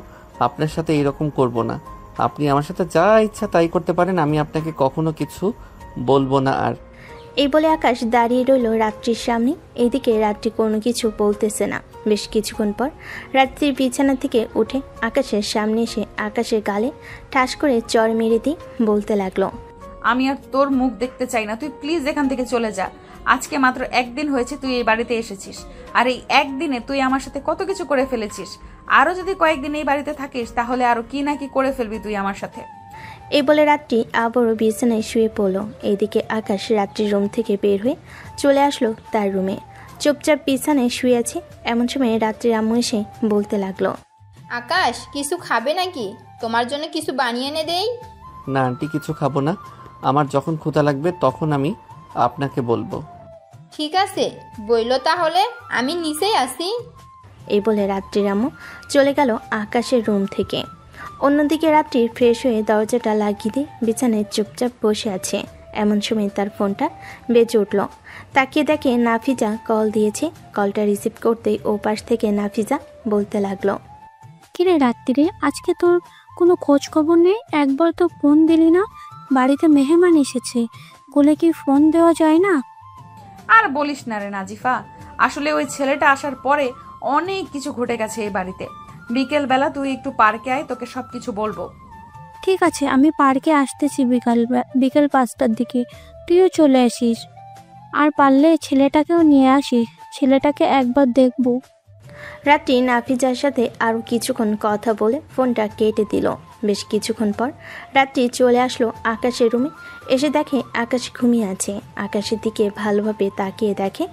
আপনার সাথে এরকম করব না। আপনি আমার সাথে যা ইচ্ছা তাই করতে পারেন, আমি আপনাকে কখনো কিছু বলবো না। আর এই বলে আকাশ দাঁড়িয়ে রইল রাত্রির সামনে। এইদিকে রাত্রি কোনো কিছু বলতেছে না। বেশ কিছুক্ষণ পর রাত্রির বিছানা থেকে উঠে আকাশের সামনে এসে আকাশের গালে ঠাস করে চড় মেরে দিয়ে বলতে লাগলো, আমি আর তোর মুখ দেখতে চাই না, তুই প্লিজ এখান থেকে চলে যা। আজকে মাত্র 1 দিন হয়েছে তুই এই বাড়িতে এসেছিস, আর এই 1 দিনে তুই আমার সাথে কত কিছু করে ফেলেছিস। আরো যদি কয়েকদিন এই বাড়িতে থাকিস তাহলে আরো কি না কি করে ফেলবি তুই আমার সাথে। এই বলে রাত্রি আবারও বিছানায় শুয়ে পড়ল। এইদিকে আকাশ রাত্রির রুম থেকে বের হয়ে চলে আসলো তার রুমে। চুপচাপ বিছানায় শুয়ে আছে। এমন সময় রাত্রির আম্মু এসে বলতে লাগলো, আকাশ, কিছু খাবে নাকি? তোমার জন্য কিছু বানিয়ে এনে দেই? না আন্টি, কিছু খাবো না। আমার যখন ক্ষুধা লাগবে তখন আমি আপনাকে বলবো। ঠিক আছে, বইলো তাহলে, আমি নিচেই আসি। এই বলে রাত্রির আম্মু চলে গেল আকাশের রুম থেকে। অন্যদিকে রাত্রি ফ্রেশ হয়ে দরজাটা লাগিয়ে দিয়ে বিছানায় চুপচাপ বসে আছে। এমন সময় তার ফোনটা বেজে উঠল। তাকিয়ে দেখে নাফিজা কল দিয়েছে। কলটা রিসিভ করতেই ও পাশ থেকে নাফিজা বলতে লাগলো, কিরে রাত্রিরে, আজকে তোর কোনো খোঁজ খবর নেই? একবার তো ফোন দিলি না। বাড়িতে মেহমান এসেছে, বলে কি ফোন দেওয়া যায় না? আর বলিস না রে নাজিফা, আসলে ওই ছেলেটা আসার পরে অনেক কিছু ঘটে গেছে এই বাড়িতে। বিকেল বেলা তুই একটু পার্কে আয়, তোকে সবকিছু বলবো। ঠিক আছে, আমি পার্কে আসতেছি বিকেল 5টার দিকে, তুইও চলে আসিস। আর পারলে ছেলেটাকেও নিয়ে আসিস, ছেলেটাকে একবার দেখবো। রাত্রি নাফিজার সাথে আরও কিছুক্ষণ কথা বলে ফোনটা কেটে দিল। বেশ কিছুক্ষণ পর রাত্রি চলে আসলো আকাশের রুমে। এসে দেখে আকাশ ঘুমিয়ে আছে। আকাশের দিকে ভালোভাবে তাকিয়ে দেখে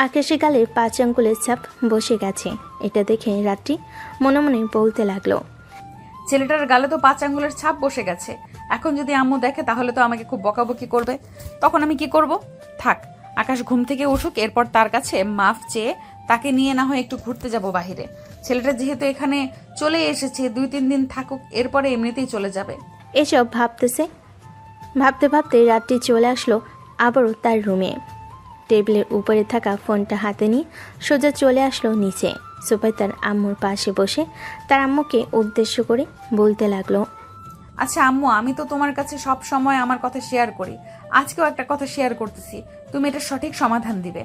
আকাশের গালে 5 আঙ্গুলের ছাপ বসে গেছে। এটা দেখে রাত্রি মনে মনে বলতে লাগলো, ছেলেটার গালে তো 5 আঙ্গুলের ছাপ বসে গেছে। এখন যদি আম্মু দেখে তাহলে তো আমাকে খুব বকাবকি করবে। তখন আমি কি করব? থাক, আকাশ ঘুম থেকে উঠুক, এরপর তার কাছে মাফ চেয়ে তাকে নিয়ে না হয় একটু ঘুরতে যাব বাহিরে। ছেলেটা যেহেতু এখানে চলে এসেছে, 2-3 দিন থাকুক, এরপরে এমনিতেই চলে যাবে। এসব ভাবতেছে, ভাবতে ভাবতে রাত্রি চলে আসলো আবারও তার রুমে। টেবিলের উপরে থাকা ফোনটা হাতে নিয়ে সোজা চলে আসলো নিচে। সোফায় তার আম্মুর পাশে বসে তার আম্মুকে উদ্দেশ্য করে বলতে লাগলো, আচ্ছা আম্মু, আমি তো তোমার কাছে সব সময় আমার কথা শেয়ার করি, আজকেও একটা কথা শেয়ার করতেছি, তুমি এটা সঠিক সমাধান দিবে।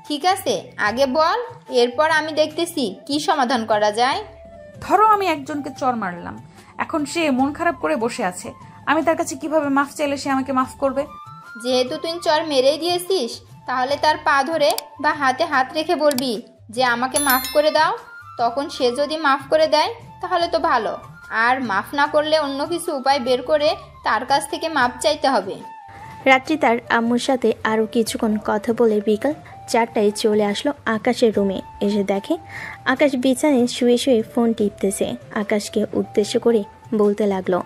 ঠিক আছে, আগে বল, এরপর আমি দেখতেছি কি সমাধান করা যায়। ধরো আমি একজনকে চর মারলাম, এখন সে মন খারাপ করে বসে আছে, আমি তার কাছে কিভাবে মাফ চাইলে সে আমাকে মাফ করবে? যেহেতু তুই চর মেরেই দিয়েছিস, তাহলে তার পা ধরে বা হাতে হাত রেখে বলবি যে আমাকে মাফ করে দাও। তখন সে যদি মাফ করে দেয় তাহলে তো ভালো, আর মাফ না করলে অন্য কিছু উপায় বের করে তার কাছ থেকে মাফ চাইতে হবে। রাত্রি তার আম্মুর সাথে আরও কিছুক্ষণ কথা বলে বিকাল 4টায় চলে আসলো আকাশের রুমে। এসে দেখে আকাশ বিছানায় শুয়ে শুয়ে ফোন টিপতেছে। আকাশকে উদ্দেশ্য করে বলতে লাগলো,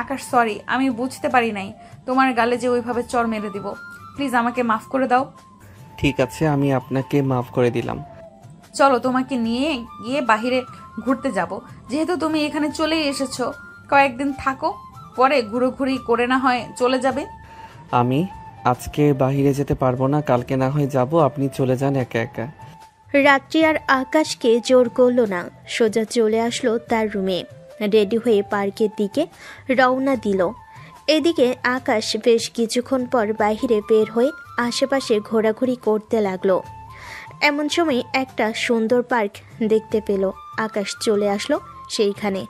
আকাশ সরি, আমি বুঝতে পারি নাই তোমার গালে যে ওইভাবে চর মেরে দিব, প্লিজ আমাকে মাফ করে দাও। ঠিক আছে, আমি আপনাকে মাফ করে দিলাম। চলো তোমাকে নিয়ে গিয়ে বাহিরে ঘুরতে যাব, যেহেতু তুমি এখানে চলেই এসেছো, কয়েকদিন থাকো, পরে ঘুরোঘুরি করে না হয় চলে যাবে। আমি আজকে বাইরে যেতে পারবো না, কালকে না হয় যাব, আপনি চলে যান একা একা। রাত্রি আর আকাশকে জোর করলো না, সোজা চলে আসলো তার রুমে। রেডি হয়ে পার্কের দিকে রওনা দিল। এদিকে আকাশ বেশ কিছুক্ষণ পর বাইরে বের হয়ে আশেপাশে ঘোরাঘুরি করতে লাগলো। এমন সময় একটা সুন্দর পার্ক দেখতে পেল। আকাশ চলে আসলো সেইখানে।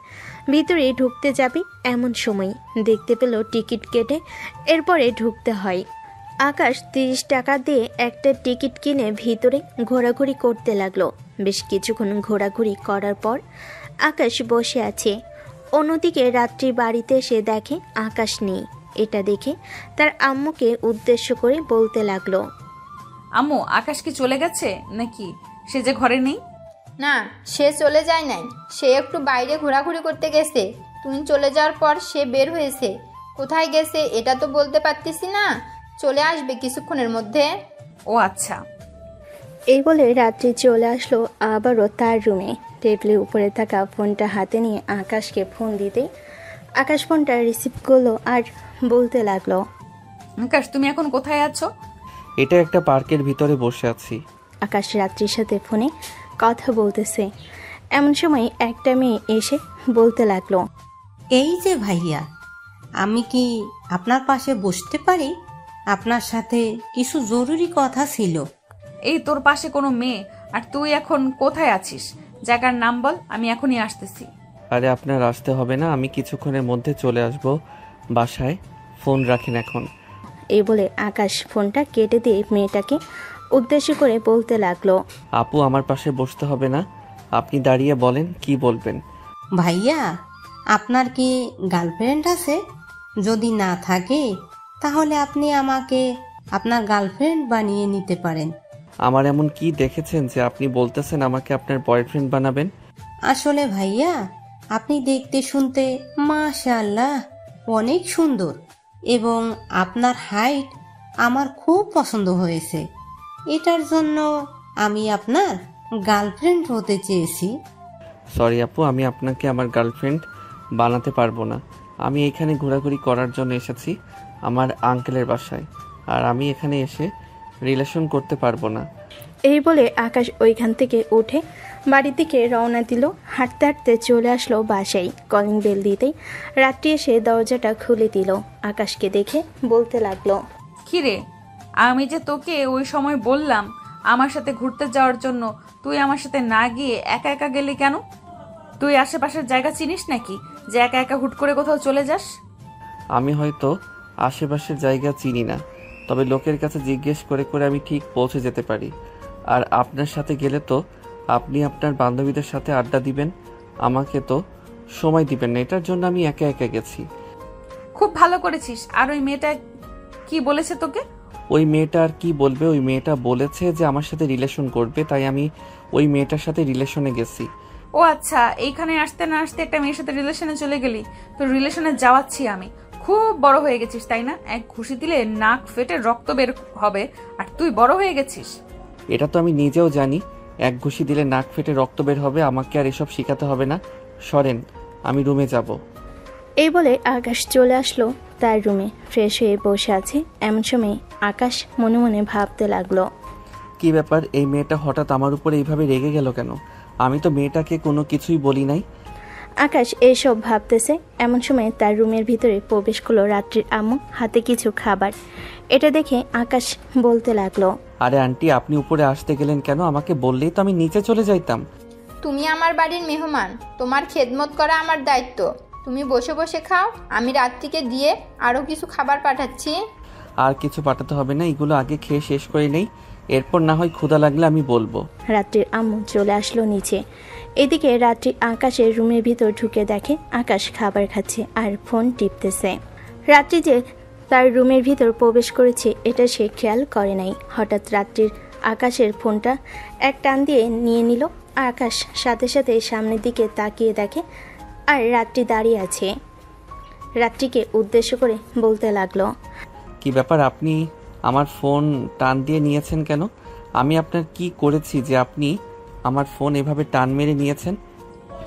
ভিতরে ঢুকতে যাবে এমন সময় দেখতে পেল টিকিট কেটে এরপরে ঢুকতে হয়। আকাশ 30 টাকা দিয়ে একটা টিকিট কিনে ভিতরে ঘোরাঘুরি করতে লাগলো। বেশ কিছুক্ষণ ঘোরাঘুরি করার পর আকাশ বসে আছে। অন্যদিকে রাত্রি বাড়িতে এসে দেখে আকাশ নেই। এটা দেখে তার আম্মুকে উদ্দেশ্য করে বলতে লাগলো, আম্মু, আকাশ কি চলে গেছে নাকি? সে যে ঘরে নেই। না, সে চলে যায় নাই, সে একটু বাইরে ঘোরাঘুরি করতে গেছে। তুই চলে যাওয়ার পর সে বের হয়েছে। কোথায় গেছে এটা তো বলতে পারতেছি না, চলে আসবে কিছুক্ষণের মধ্যে। ও আচ্ছা। এই বলে রাত্রি চলে আসলো আবারও তার রুমে। টেবিলের উপরে থাকা ফোনটা হাতে নিয়ে আকাশকে ফোন দিতে আকাশ ফোনটা রিসিভ করলো আর বলতে লাগলো, আকাশ তুমি এখন কোথায় আছো? এটা একটা পার্কের ভিতরে বসে আছি। আকাশ রাত্রির সাথে ফোনে কথা বলতেছে। এমন সময় একটা মেয়ে এসে বলতে লাগলো, এই যে ভাইয়া, আমি কি আপনার পাশে বসতে পারি? আপনার সাথে কিছু জরুরি কথা ছিল। এই তোর পাশে কোনো মেয়ে, আর তুই এখন কোথায় আছিস? জায়গার নাম বল, আমি এখনই আসতেছি। আরে আপনার আসতে হবে না, আমি কিছুক্ষণের মধ্যে চলে আসব বাসায়, ফোন রাখেন এখন। এই বলে আকাশ ফোনটা কেটে দিয়ে মেয়েটাকে উদ্দেশ্য করে বলতে লাগলো, আপু আমার পাশে বসতে হবে না, আপনি দাঁড়িয়ে বলেন কি বলবেন। ভাইয়া, আপনার কি গার্লফ্রেন্ড আছে? যদি না থাকে তাহলে আপনি আমাকে আপনার গার্লফ্রেন্ড বানিয়ে নিতে পারেন। আমার এমন কি দেখেছেন যে আপনি বলতেছেন আমাকে আপনার বয়ফ্রেন্ড বানাবেন? আসলে ভাইয়া, আপনি দেখতে শুনতে মাশাআল্লাহ অনেক সুন্দর, এবং আপনার হাইট আমার খুব পছন্দ হয়েছে। এটার জন্য আমি আপনার গার্লফ্রেন্ড হতে চেয়েছি। সরি আপু, আমি আপনাকে আমার গার্লফ্রেন্ড বানাতে পারবো না। আমি এখানে ঘোরাঘুরি করার জন্য এসেছি আমার আঙ্কেলের বাসায়, আর আমি এখানে এসে রিলেশন করতে পারবো না। এই বলে আকাশ ওইখান থেকে উঠে বাড়ির দিকে রওনা দিল। হাঁটতে হাঁটতে চলে আসলো বাসায়। কলিং বেল দিতেই রাত্রি এসে দরজাটা খুলে দিল। আকাশকে দেখে বলতে লাগলো, কিরে, আমি যে তোকে ওই সময় বললাম আমার সাথে ঘুরতে যাওয়ার জন্য, তুই আমার সাথে না গিয়ে একা একা গেলি কেন? তুই আশেপাশের জায়গা চিনিস নাকি যে একা একা হুট করে কোথাও চলে যাস? আমি হয়তো আশেপাশের জায়গা চিনি না, তবে লোকের কাছে জিজ্ঞেস করে করে আমি ঠিক পৌঁছে যেতে পারি। আর আপনার সাথে গেলে তো আপনি আপনার বান্ধবীদের সাথে আড্ডা দিবেন, আমাকে তো সময় দিবেন না, এটার জন্য আমি একা একা গেছি। খুব ভালো করেছিস। আর ওই মেয়েটা কি বলেছে তোকে? ওই মেয়েটা আর কি বলবে, ওই মেয়েটা বলেছে যে আমার সাথে রিলেশন করবে, তাই আমি ওই মেয়েটার সাথে রিলেশনে গেছি। ও ও আচ্ছা, এইখানে আসতে না আসতে একটা মেয়ের সাথে রিলেশনে চলে গেলি। তো রিলেশনে যাওয়াচ্ছি আমি। খুব বড় হয়ে গেছিস তাই না? এক ঘুষি দিলে নাক ফেটে রক্ত বের হবে, আর তুই বড় হয়ে গেছিস। এটা তো আমি নিজেও জানি, এক ঘুষি দিলে নাক ফেটে রক্ত বের হবে। আমাকে আর এসব শেখাতে হবে না, সরেন, আমি রুমে যাব। এই বলে আকাশ চলে আসলো তার রুমে। ফ্রেশ হয়ে বসে আছে। এমন সময় আকাশ মনে মনে ভাবতে লাগলো, কি ব্যাপার, এই মেয়েটা হঠাৎ আমার উপরে এইভাবে রেগে গেল কেন? আমি তো মেয়েটাকে কোনো কিছুই বলি নাই। আকাশ এইসব ভাবতেছে। এমন সময় তার রুমের ভিতরে প্রবেশ করলো রাত্রির আম্মু, হাতে কিছু খাবার। এটা দেখে আকাশ বলতে লাগলো, আরে আন্টি, আপনি উপরে আসতে গেলেন কেন? আমাকে বললেই তো আমি নিচে চলে যাইতাম। তুমি আমার বাড়ির মেহমান, তোমার খেদমত করা আমার দায়িত্ব। তুমি বসে বসে খাও, আমি রাত্রিকে দিয়ে আরও কিছু খাবার পাঠাচ্ছি। আর কিছু পাঠাতে হবে না, এগুলো আগে খেয়ে শেষ করে নেই, এরপর না হয় ক্ষুধা লাগলে আমি বলবো। রাত্রির আম্মু চলে আসলো নিচে। এদিকে রাত্রি আকাশের রুমের ভিতর ঢুকে দেখে আকাশ খাবার খাচ্ছে আর ফোন টিপতেছে। রাত্রি যে তার রুমের ভিতর প্রবেশ করেছে এটা সে খেয়াল করে নাই। হঠাৎ রাত্রির আকাশের ফোনটা এক টান দিয়ে নিয়ে নিল। আকাশ সাথে সাথে সামনের দিকে তাকিয়ে দেখে আর রাত্রি দাঁড়িয়ে আছে। রাত্রিকে উদ্দেশ্য করে বলতে লাগলো, কি ব্যাপার, আপনি আমার ফোন টান দিয়ে নিয়েছেন কেন? আমি আপনার কি করেছি যে আপনি আমার ফোন এভাবে টান মেরে নিয়েছেন?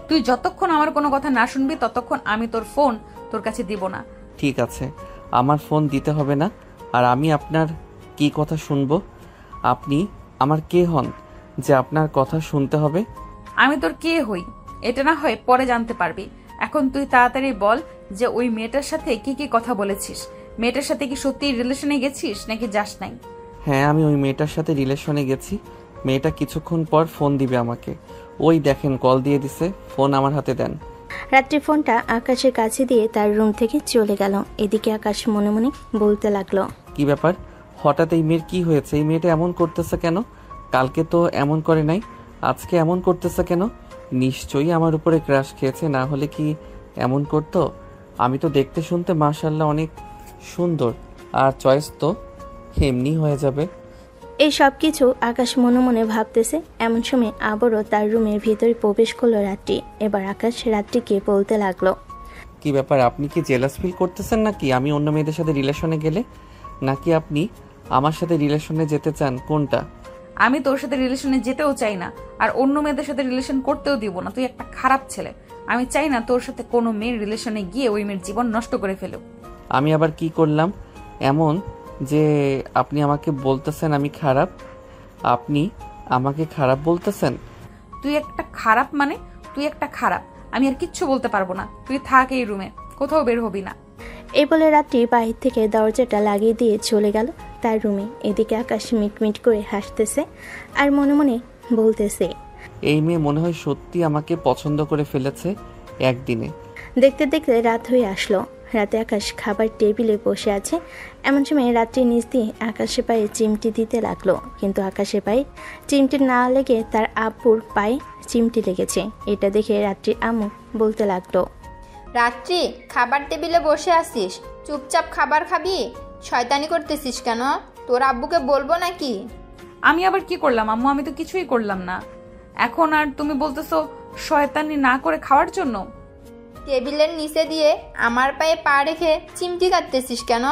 তুই যতক্ষণ আমার কোনো কথা না শুনবি ততক্ষণ আমি তোর ফোন তোর কাছে দিব না। ঠিক আছে, আমার ফোন দিতে হবে না। আর আমি আপনার কি কথা শুনবো? আপনি আমার কে হন যে আপনার কথা শুনতে হবে? আমি তোর কে হই এটা না হয় পরে জানতে পারবি। এখন তুই তাড়াতাড়ি বল যে ওই মেয়েটার সাথে কি কি কথা বলেছিস। মেয়েটার সাথে কি সত্যি রিলেশনে গেছিস নাকি যাস নাই? হ্যাঁ, আমি ওই মেয়েটার সাথে রিলেশনে গেছি। মেয়েটা কিছুক্ষণ পর ফোন দিবে আমাকে। ওই দেখেন, কল দিয়ে দিছে, ফোন আমার হাতে দেন। রাত্রি ফোনটা আকাশের কাছে দিয়ে তার রুম থেকে চলে গেল। এদিকে আকাশ মনে মনে বলতে লাগলো, কি ব্যাপার, হঠাৎ এই মেয়ের কি হয়েছে? এই মেয়েটা এমন করতেছে কেন? কালকে তো এমন করে নাই, আজকে এমন করতেছে কেন? নিশ্চয়ই আমার উপরে ক্রাশ খেয়েছে, না হলে কি এমন করতো? আমি তো দেখতে শুনতে মাশাআল্লাহ অনেক সুন্দর, আর চয়েস তো এমনি হয়ে যাবে। এই সব কিছু আকাশ মনে মনে ভাবতেছে। এমন সময় আবারও তার রুমের ভিতরে প্রবেশ করলো রাত্রি। এবার আকাশ রাত্রিকে বলতে লাগলো, কি ব্যাপার, আপনি কি জেলাস ফিল করতেছেন নাকি আমি অন্য মেয়েদের সাথে রিলেশনে গেলে? নাকি আপনি আমার সাথে রিলেশনে যেতে চান? কোনটা? আমি তোর সাথে রিলেশনে যেতেও চাই না, আর অন্য মেয়েদের সাথে রিলেশন করতেও দিব না। তুই একটা খারাপ ছেলে। আমি চাই না তোর সাথে কোনো মেয়ের রিলেশনে গিয়ে ওই মেয়ের জীবন নষ্ট করে ফেলুক। আমি আবার কি করলাম এমন যে আপনি আমাকে বলতেছেন আমি খারাপ? আপনি আমাকে খারাপ বলতেছেন? তুই একটা খারাপ মানে তুই একটা খারাপ। আমি আর কিচ্ছু বলতে পারবো না। তুই থাক এই রুমে, কোথাও বের হবি না। এই বলে রাত্রি বাহির থেকে দরজাটা লাগিয়ে দিয়ে চলে গেল তার রুমে। এদিকে আকাশ মিটমিট করে হাসতেছে আর মনে মনে বলতেছে, এই মেয়ে মনে হয় সত্যি আমাকে পছন্দ করে ফেলেছে একদিনে। দেখতে দেখতে রাত হয়ে আসলো। রাতে আকাশ খাবার টেবিলে বসে আছে। এমন সময় রাত্রি নিচ দিয়ে আকাশের পায়ে চিমটি দিতে লাগলো, কিন্তু আকাশের পায়ে চিমটি না লেগে তার আব্বুর পায়ে চিমটি লেগেছে। এটা দেখে রাত্রির আম্মু বলতে লাগলো, রাত্রি, খাবার টেবিলে বসে আছিস, চুপচাপ খাবার খাবি? শয়তানি করতেছিস কেন? তোর আব্বুকে বলবো নাকি? আমি আবার কি করলাম আম্মু? আমি তো কিছুই করলাম না। এখন আর তুমি বলতেছো শয়তানি না করে খাওয়ার জন্য? টেবিলের নিচে দিয়ে আমার পায়ে পা রেখে চিমটি কাটতেছিস কেন?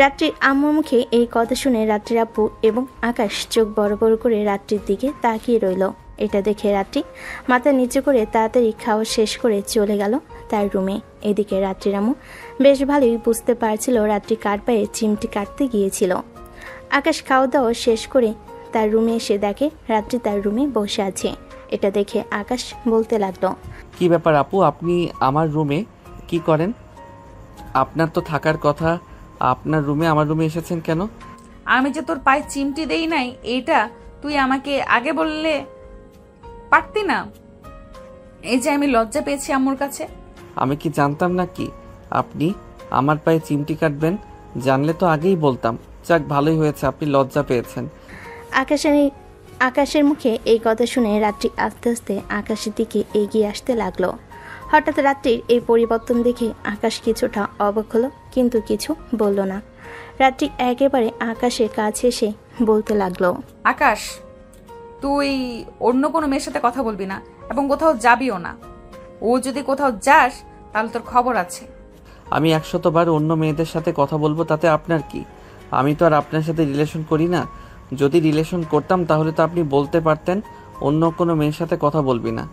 রাত্রির আম্মুর মুখে এই কথা শুনে রাত্রির আব্বু এবং আকাশ চোখ বড় বড় করে রাত্রির দিকে তাকিয়ে রইল। এটা দেখে রাত্রি মাথা নিচু করে তাড়াতাড়ি খাওয়া শেষ করে চলে গেল তার রুমে। এদিকে রাত্রির আম্মু বেশ ভালোই বুঝতে পারছিল রাত্রি কার পায়ে চিমটি কাটতে গিয়েছিল। আকাশ খাওয়া দাওয়া শেষ করে তার রুমে এসে দেখে রাত্রি তার রুমে বসে আছে। এটা দেখে আকাশ বলতে লাগলো, কি ব্যাপার আপু, আপনি আমার রুমে কি করেন? আপনার তো থাকার কথা, আপনার রুমে আমার রুমে এসেছেন কেন? আমি যে তোর পায়ে চিমটি দেই নাই এইটা তুই আমাকে আগে বললে পারতি না? এই যে আমি লজ্জা পেয়েছি আম্মুর কাছে। আমি কি জানতাম না কি আপনি আমার পায়ে চিমটি কাটবেন? জানলে তো আগেই বলতাম। যাক, ভালোই হয়েছে আপনি লজ্জা পেয়েছেন। আকাশের মুখে এই কথা শুনে রাত্রি আস্তে আস্তে আকাশের দিকে এগিয়ে আসতে লাগলো। হঠাৎ রাত্রির এই পরিবর্তন দেখে আকাশ কিছুটা অবাক হলো, কিন্তু কিছু বলল না। রাত্রি একেবারে আকাশের কাছে এসে বলতে লাগলো, আকাশ, তুই অন্য কোনো মেয়ের সাথে কথা বলবি না। এবং কোথাও যাবিও না। ও যদি কোথাও যাস তাহলে তোর খবর আছে। আমি 100 বার অন্য মেয়েদের সাথে কথা বলবো, তাতে আপনার কি? আমি তো আর আপনার সাথে রিলেশন করি না। যদি রিলেশন করতাম তাহলে তো আপনি বলতে পারতেন অন্য কোনো মেয়ের সাথে কথা বলবি না।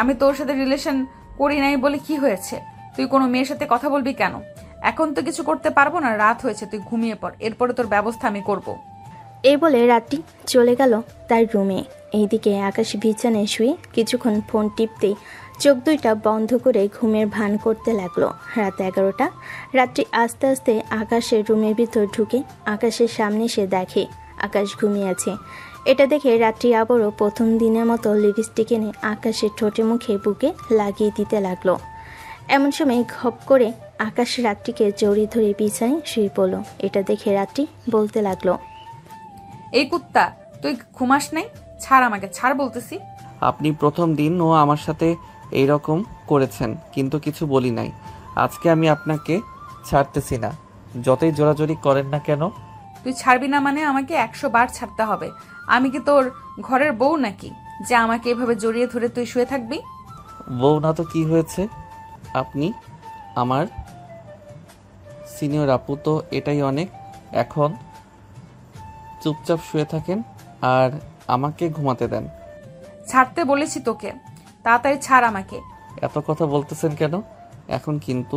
আমি তোর সাথে রিলেশন করি নাই বলে কি হয়েছে? তুই কোনো মেয়ের সাথে কথা বলবি কেন? এখন তো কিছু করতে পারবো না, রাত হয়েছে, তুই ঘুমিয়ে পড়, এরপরে তোর ব্যবস্থা আমি করব। এই বলে রাত্রি চলে গেল তার রুমে। এইদিকে আকাশ বিছানায় শুয়ে কিছুক্ষণ ফোন টিপতেই চোখ দুইটা বন্ধ করে ঘুমের ভান করতে লাগলো। রাত 11টা। রাত্রি আস্তে আস্তে আকাশের রুমের ভিতর ঢুকে আকাশের সামনে সে দেখে আকাশ ঘুমিয়ে আছে। এটা দেখে রাত্রি আবারও প্রথম দিনের মতো লিপস্টিক এনে আকাশের ঠোঁটে মুখে বুকে লাগিয়ে দিতে লাগলো। এমন সময় ঘপ করে আকাশ রাত্রিকে জড়িয়ে ধরে বিছানায় শুয়ে পড়ল। এটা দেখে রাত্রি বলতে লাগলো, এই কুত্তা, তুই ঘুমাস নাই? ছাড় আমাকে, ছাড় বলতেছি। আপনি প্রথম দিন ও আমার সাথে এইরকম করেছেন, কিন্তু কিছু বলি নাই। আজকে আমি আপনাকে ছাড়তেছি না, যতই জোরাজোরি করেন না কেন। তুই ছাড়বি না মানে আমাকে 100 বার ছাড়তে হবে? আমি কি তোর ঘরের বউ নাকি যে আমাকে এভাবে জড়িয়ে ধরে তুই শুয়ে থাকবি? বউ না তো কি হয়েছে? আপনি আমার সিনিয়র আপু, তো এটাই অনেক। এখন চুপচাপ শুয়ে থাকেন আর আমাকে ঘুমাতে দেন। ছাড়তে বলেছি তোকে, তাড়াতাড়ি ছাড় আমাকে। এত কথা বলতেছেন কেন? এখন কিন্তু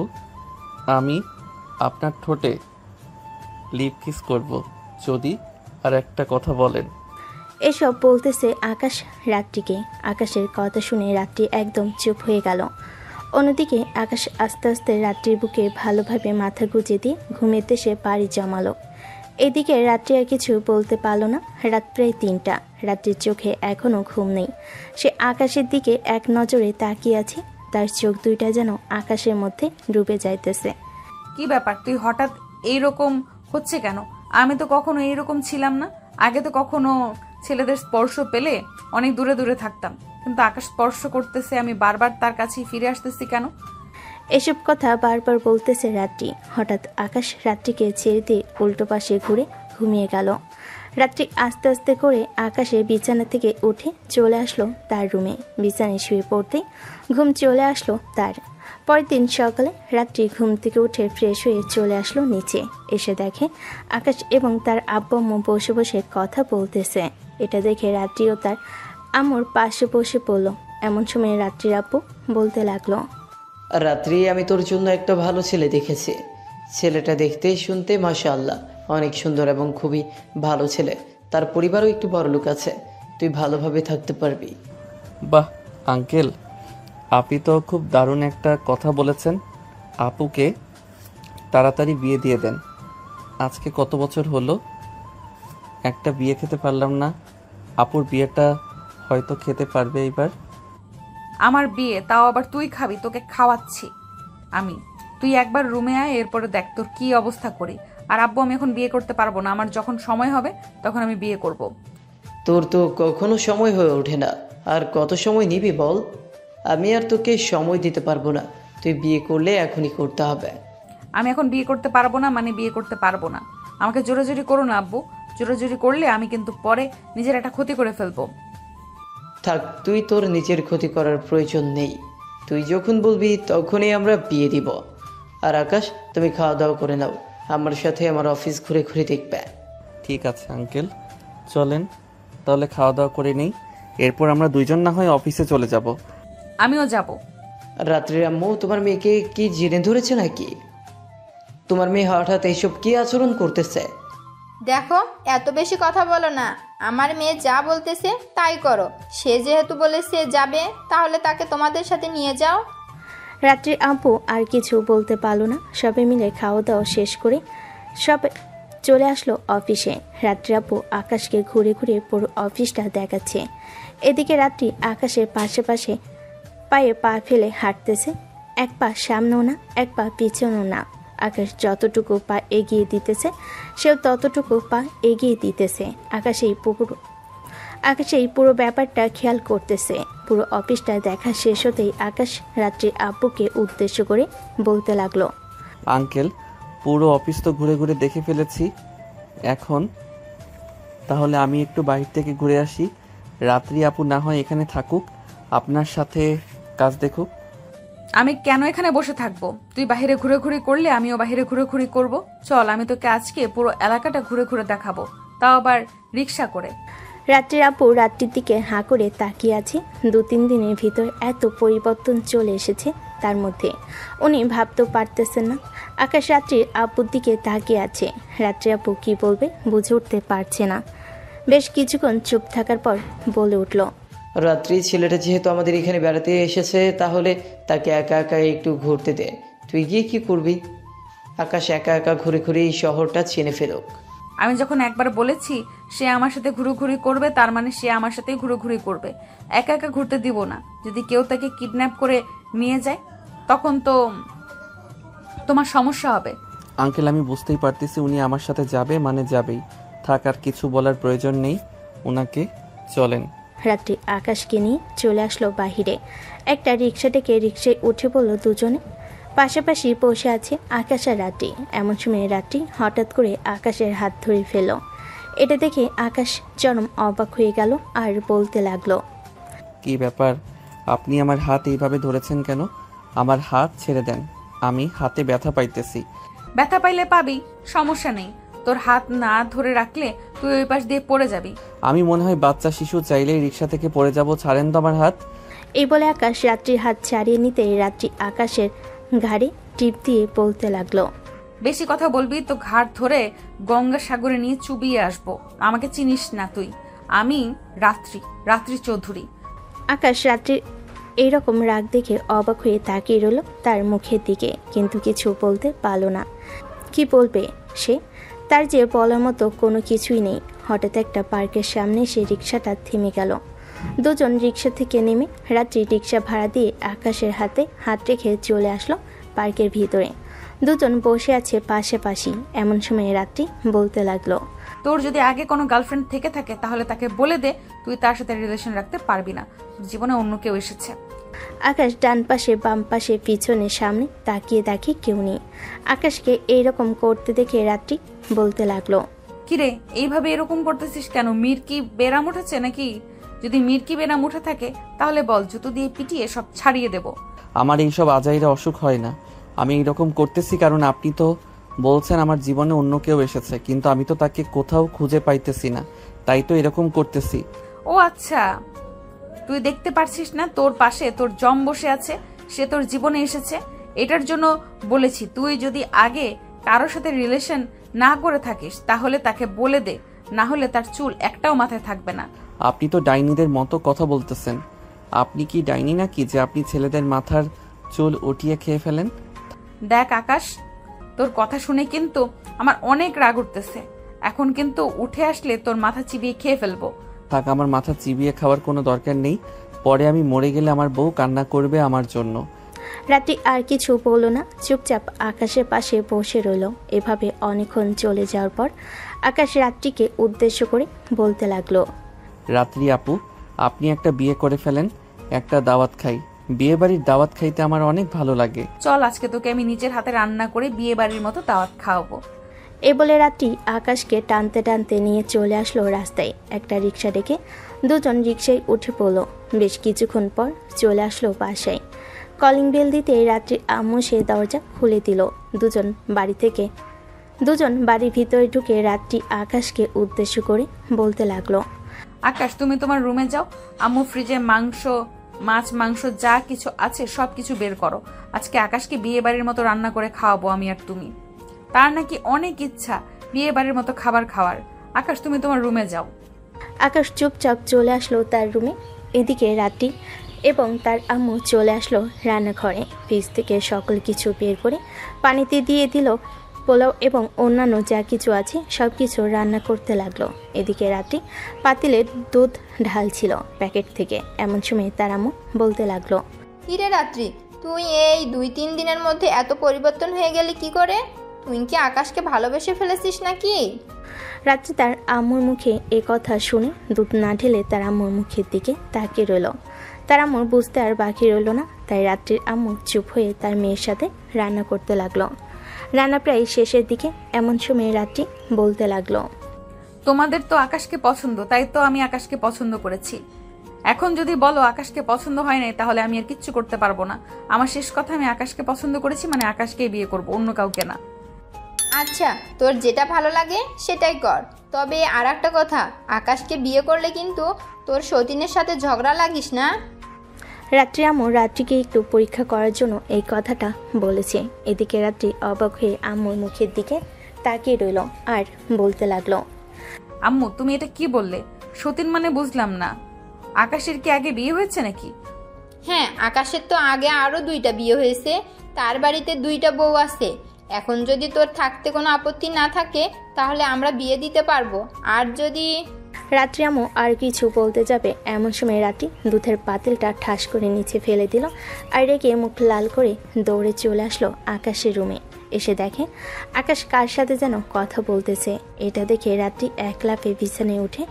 আমি আপনার ঠোঁটে লিপ কিস করব যদি আর একটা কথা বলেন। এসব বলতেছে আকাশ রাত্রিকে। আকাশের কথা শুনে রাত্রি একদম চুপ হয়ে গেল। অন্যদিকে আকাশ আস্তে আস্তে রাত্রির বুকে ভালোভাবে মাথা গুঁজে দিয়ে ঘুমেতে সে পাড়ি জমালো। এদিকে রাত্রি আর কিছু বলতে পারল না। রাত প্রায় 3টা। রাত্রির চোখে এখনও ঘুম নেই। সে আকাশের দিকে এক নজরে তাকিয়ে আছে। তার চোখ দুইটা যেন আকাশের মধ্যে ডুবে যাইতেছে। কি ব্যাপার, তুই হঠাৎ এইরকম হচ্ছে কেন? আমি তো কখনো এইরকম ছিলাম না। আগে তো কখনো ছেলেদের স্পর্শ পেলে অনেক দূরে দূরে থাকতাম, কিন্তু আকাশ স্পর্শ করতেছে, আমি বারবার তার কাছেই ফিরে আসতেছি কেন? এসব কথা বারবার বলতেছে রাত্রি। হঠাৎ আকাশ রাত্রিকে ছেড়ে দিয়ে উল্টো পাশে ঘুরে ঘুমিয়ে গেল। রাত্রি আস্তে আস্তে করে আকাশে বিছানা থেকে উঠে চলে আসলো তার রুমে। বিছানায় শুয়ে পড়তেই ঘুম চলে আসলো তার। পরের দিন সকালে রাত্রি ঘুম থেকে উঠে ফ্রেশ হয়ে চলে আসলো নিচে। এসে দেখে আকাশ এবং তার আব্বু আম্মু বসে বসে কথা বলতেছে। এটা দেখে রাত্রিও তার আম্মুর পাশে বসে পড়লো। এমন সময় রাত্রির আব্বু বলতে লাগলো, রাত্রি, আমি তোর জন্য একটা ভালো ছেলে দেখেছি। ছেলেটা দেখতে শুনতে মাশাআল্লাহ অনেক সুন্দর এবং খুবই ভালো ছেলে। তার পরিবারও একটু বড়লোক আছে। তুই ভালোভাবে থাকতে পারবি। বাহ আঙ্কেল, আপনি তো খুব দারুণ একটা কথা বলেছেন। আপুকে তাড়াতাড়ি বিয়ে দিয়ে দেন। আজকে কত বছর হলো একটা বিয়ে খেতে পারলাম না। আপুর বিয়েটা হয়তো খেতে পারবে এবার। আমার বিয়ে, তাও আবার তুই খাবি? তোকে খাওয়াচ্ছি আমি। তুই একবার রুমে আয়, এরপরে দেখ তোর কি অবস্থা করি। আর আব্বু, আমি এখন বিয়ে করতে পারবো না। আমার যখন সময় হবে তখন আমি বিয়ে করব। তোর তো কখনো সময় হয়ে ওঠে না। আর কত সময় নিবি বল? আমি আর তোকে সময় দিতে পারবো না। তুই বিয়ে করলে এখনই করতে হবে। আমি এখন বিয়ে করতে পারবো না মানে বিয়ে করতে পারবো না। আমাকে জোরাজোরি করো না আব্বু। জোরাজোরি করলে আমি কিন্তু পরে নিজের একটা ক্ষতি করে ফেলবো। থাক, তুই তোর নিজের ক্ষতি করার প্রয়োজন নেই। তুই যখন বলবি তখনই আমরা বিয়ে দিব। আর আকাশ, তুমি খাওয়া দাওয়া করে নাও। আমার সাথে আমার অফিস ঘুরে ঘুরে দেখবে। ঠিক আছে আঙ্কেল, চলেন তাহলে খাওয়া দাওয়া করে নেই। এরপর আমরা দুইজন না হয় অফিসে চলে যাব। আমিও যাব। রাত্রির আম্মু, তোমার মেয়েকে কি জেনে ধরেছে নাকি? তোমার মেয়ে হঠাৎ এইসব কি আচরণ করতেছে? দেখো, এত বেশি কথা বলো না। আমার মেয়ে যা বলতেছে তাই করো। সে যেহেতু বলেছে যাবে, তাহলে তাকে তোমাদের সাথে নিয়ে যাও। রাত্রির আব্বু আর কিছু বলতে পারলো না। সবাই মিলে খাওয়া দাওয়া শেষ করে সবাই চলে আসলো অফিসে। রাত্রি আব্বু আকাশকে ঘুরে ঘুরে পুরো অফিসটা দেখাচ্ছে। এদিকে রাত্রি আকাশের পাশে পাশে পায়ে পা ফেলে হাঁটতেছে। এক পা সামনেও না, এক পা পিছনেও না। আকাশ যতটুকু পা এগিয়ে দিতেছে সেও ততটুকু পা এগিয়ে দিতেছে। আকাশ এই পুরো ব্যাপারটা খেয়াল করতেছে। পুরো অফিসটা দেখা শেষ হতেই আকাশ রাত্রির আব্বুকে উদ্দেশ্য করে বলতে লাগলো, আঙ্কেল, পুরো অফিস তো ঘুরে ঘুরে দেখে ফেলেছি। এখন তাহলে আমি একটু বাইরে থেকে ঘুরে আসি। রাত্রি আপু না হয় এখানে থাকুক, আপনার সাথে কাজ দেখুক। আমি কেন এখানে বসে থাকবো? তুই বাহিরে ঘুরে করলে আমিও বাহিরে ঘুরে করব। চল, আমি তোকে আজকে পুরো এলাকাটা ঘুরে দেখাবো, তাও আবার রিক্সা করে। রাত্রির আপু রাত্রির দিকে হাঁ করে তাকিয়ে আছে। 2-3 দিনের ভিতর এত পরিবর্তন চলে এসেছে তার মধ্যে, উনি ভাবতেও পারতেছেন না। আকাশ রাত্রির আপুর দিকে তাকিয়ে আছে। রাত্রি আপু কি বলবে বুঝে উঠতে পারছে না। বেশ কিছুক্ষণ চুপ থাকার পর বলে উঠল, রাত্রি ছেলেটা যেহেতু আমাদের এখানে বেড়াতে এসেছে, তাহলে তাকে একা একা একটু ঘুরতে দে। তুই গিয়ে কি করবি? আকাশ একা একা ঘুরে এই শহরটা চিনে ফেলুক। আমি যখন একবার বলেছি সে আমার সাথে ঘুরোঘুরি করবে, তার মানে সে আমার সাথেই ঘুরোঘুরি করবে। একা একা ঘুরতে দিব না। যদি কেউ তাকে কিডন্যাপ করে নিয়ে যায় তখন তো তোমার সমস্যা হবে। আঙ্কেল, আমি বুঝতেই পারতেছি উনি আমার সাথে যাবে মানে যাবেই। থাক, আর কিছু বলার প্রয়োজন নেই ওনাকে, চলেন। রাত্রি আকাশকে নিয়ে চলে আসলো বাহিরে। একটা রিক্সা ডেকে রিক্সায় উঠে পড়লো দুজনে। পাশাপাশি বসে আছে আকাশ আর রাত্রি। এমন সময় রাত্রি হঠাৎ করে আকাশের হাত ধরে ফেলল। এটা দেখে আকাশ চরম অবাক হয়ে গেল আর বলতে লাগলো, কি ব্যাপার, আপনি আমার হাত এইভাবে ধরেছেন কেন? আমার হাত ছেড়ে দেন, আমি হাতে ব্যথা পাইতেছি। ব্যথা পাইলে পাবি, সমস্যা নেই। তোর হাত না ধরে রাখলে তুই ওই পাশ দিয়ে পড়ে যাবি। আমি মনে হয় বাচ্চা শিশু, চাইলেই রিক্সা থেকে পড়ে যাব, ছাড়েন তো আমার হাত। এই বলে আকাশ রাত্রির হাত ছাড়িয়ে নিতে রাত্রি আকাশের ঘাড়ে টিপ দিয়ে বলতে লাগলো, বেশি কথা বলবি তো ঘাট ধরে গঙ্গা সাগরে নিয়ে চুবিয়ে আসবো। আমাকে চিনিস না তুই? আমি রাত্রি চৌধুরী। আকাশ রাত্রির এইরকম রাগ দেখে অবাক হয়ে তাকিয়ে রইল তার মুখের দিকে, কিন্তু কিছু বলতে পারল না। কি বলবে সে? তার যে বলার মতো কোনো কিছুই নেই। হঠাৎ একটা পার্কের সামনে সে রিক্সাটা থেমে গেল। দুজন রিক্সা থেকে নেমে রাত্রি রিক্সা ভাড়া দিয়ে আকাশের হাতে হাত রেখে চলে আসলো পার্কের ভিতরে। দুজন বসে আছে পাশাপাশি। এমন সময় রাত্রি বলতে লাগলো, তোর যদি আগে কোনো গার্লফ্রেন্ড থেকে থাকে তাহলে তাকে বলে দে তুই তার সাথে রিলেশন রাখতে পারবি না। জীবনে অন্য কেউ এসেছে। আকাশ ডান পাশে বাম পাশে পিছনে সামনে তাকিয়ে দেখে কেউ নেই। আকাশকে এইরকম করতে দেখে রাত্রি বলতে লাগলো, কিরে এইভাবে এরকম করতেছিস কেন? মির কি বেরাম উঠেছে নাকি? যদি মির কি বেরাম উঠে থাকে তাহলে বল, জুতো দিয়ে পিটিয়ে সব ছাড়িয়ে দেব। আমার এইসব আজাইরা অসুখ হয় না। আমি এইরকম করতেছি কারণ আপনি তো বলছেন আমার জীবনে অন্য কেউ এসেছে, কিন্তু আমি তো তাকে কোথাও খুঁজে পাইতেছি না, তাই তো এরকম করতেছি। ও আচ্ছা, তুই দেখতে পারছিস না তোর পাশে তোর জম বসে আছে, সে তোর জীবনে এসেছে। এটার জন্য বলেছি তুই যদি আগে কারোর সাথে রিলেশন না করে থাকিস তাহলে তাকে বলে দে, না হলে তার চুল একটাও মাথায় থাকবে না। আপনি তো ডাইনিদের মতো কথা বলতেছেন। আপনি কি ডাইনি নাকি যে আপনি ছেলেদের মাথার চুল উঠিয়ে খেয়ে ফেলেন? দেখ আকাশ, তোর কথা শুনে কিন্তু আমার অনেক রাগ উঠতেছে। এখন কিন্তু উঠে আসলে তোর মাথা চিবিয়ে খেয়ে ফেলবো। থাক, আমার মাথা চিবিয়ে খাওয়ার কোনো দরকার নেই। পরে আমি মরে গেলে আমার বউ কান্না করবে আমার জন্য। রাত্রি আর কিছু বলল না, চুপচাপ আকাশের পাশে বসে রইল। এভাবে অনেকক্ষণ চলে যাওয়ার পর আকাশ রাত্রিকে উদ্দেশ্য করে বলতে লাগলো, রাত্রি আপু, আপনি একটা বিয়ে করে ফেলেন, একটা দাওয়াত খাই। বিয়ে বাড়ির দাওয়াত খাইতে আমার অনেক ভালো লাগে। চল, আজকে তোকে আমি নিজের হাতে রান্না করে বিয়ে বাড়ির মতো দাওয়াত খাওয়াবো। এ বলে রাত্রি আকাশকে টানতে টানতে নিয়ে চলে আসলো রাস্তায়। একটা রিক্সা ডেকে দুজন রিক্সায় উঠে পড়লো। বেশ কিছুক্ষণ পর চলে আসলো বাসায়। কলিং বেল দিতে রাত্রির আম্মু সে দরজা খুলে দিল। দুজন বাড়ির ভিতরে ঢুকে রাত্রি আকাশকে উদ্দেশ্য করে বলতে লাগলো, আকাশ তুমি তোমার রুমে যাও, আম্মু ফ্রিজে মাংস যা কিছু আছে সব কিছু বের করো। আজকে আকাশকে বিয়ে বাড়ির মতো রান্না করে খাওয়াবো আমি আর তুমি। তার নাকি অনেক ইচ্ছা বিয়ে বাড়ির মতো খাবার খাওয়ার। আকাশ তুমি তোমার রুমে যাও। আকাশ চুপচাপ চলে আসলো তার রুমে। এদিকে রাত্রি এবং তার আম্মু চলে আসলো রান্নাঘরে। ফ্রিজ থেকে সকল কিছু বের করে পানিতে দিয়ে দিল। পোলাও এবং অন্যান্য যা কিছু আছে সব কিছু রান্না করতে লাগলো। এদিকে রাত্রি পাতিলে দুধ ঢালছিল প্যাকেট থেকে। এমন সময় তার আম্মু বলতে লাগলো, কিরে রাত্রি, তুই এই 2-3 দিনের মধ্যে এত পরিবর্তন হয়ে গেলি কি করে? তুই কি আকাশকে ভালোবেসে ফেলেছিস নাকি? রাত্রি তার আম্মুর মুখে এ কথা শুনে দুধ না ঢেলে তার আম্মুর মুখের দিকে তাকিয়ে রইল। তার আম্মুর বুঝতে আর বাকি রইল না, তাই রাত্রির আম্মু চুপ হয়ে তার মেয়ের সাথে রান্না করতে লাগলো। রান্না প্রায় শেষের দিকে। এমন সময় রাত্রি বলতে লাগলো, তোমাদের তো আকাশকে পছন্দ, তাই তো আমি আকাশকে পছন্দ করেছি। এখন যদি বলো আকাশকে পছন্দ হয় নাই, তাহলে আমি আর কিচ্ছু করতে পারবো না। আমার শেষ কথা, আমি আকাশকে পছন্দ করেছি, মানে আকাশকেই বিয়ে করব, অন্য কাউকে না। আচ্ছা, তোর যেটা ভালো লাগে সেটাই কর। তবে আর একটা কথা, আকাশকে বিয়ে করলে কিন্তু তোর সতীনের সাথে ঝগড়া লাগিস না। রাত্রি আম্মু রাত্রিকে একটু পরীক্ষা করার জন্য এই কথাটা বলেছে। এদিকে রাত্রি অবাক হয়ে আম্মুর মুখের দিকে তাকিয়ে রইল আর বলতে লাগলো, আম্মু তুমি এটা কি বললে? সতীন মানে বুঝলাম না। আকাশের কি আগে বিয়ে হয়েছে নাকি? হ্যাঁ, আকাশের তো আগে আরও 2টা বিয়ে হয়েছে, তার বাড়িতে 2টা বউ আছে। এখন যদি তোর থাকতে কোনো আপত্তি না থাকে তাহলে আমরা বিয়ে দিতে পারবো। আর যদি রাত্রি আম্মু আর কিছু বলতে যাবে, এমন সময় রাত্রি দুধের পাতিলটা ঠাস করে নিচে ফেলে দিল আর রেগে মুখ লাল করে দৌড়ে চলে আসলো আকাশের রুমে। এসে দেখে আকাশ কার সাথে যেন কথা বলতেছে। এটা দেখে রাত্রি এক লাফে বিছানায় উঠে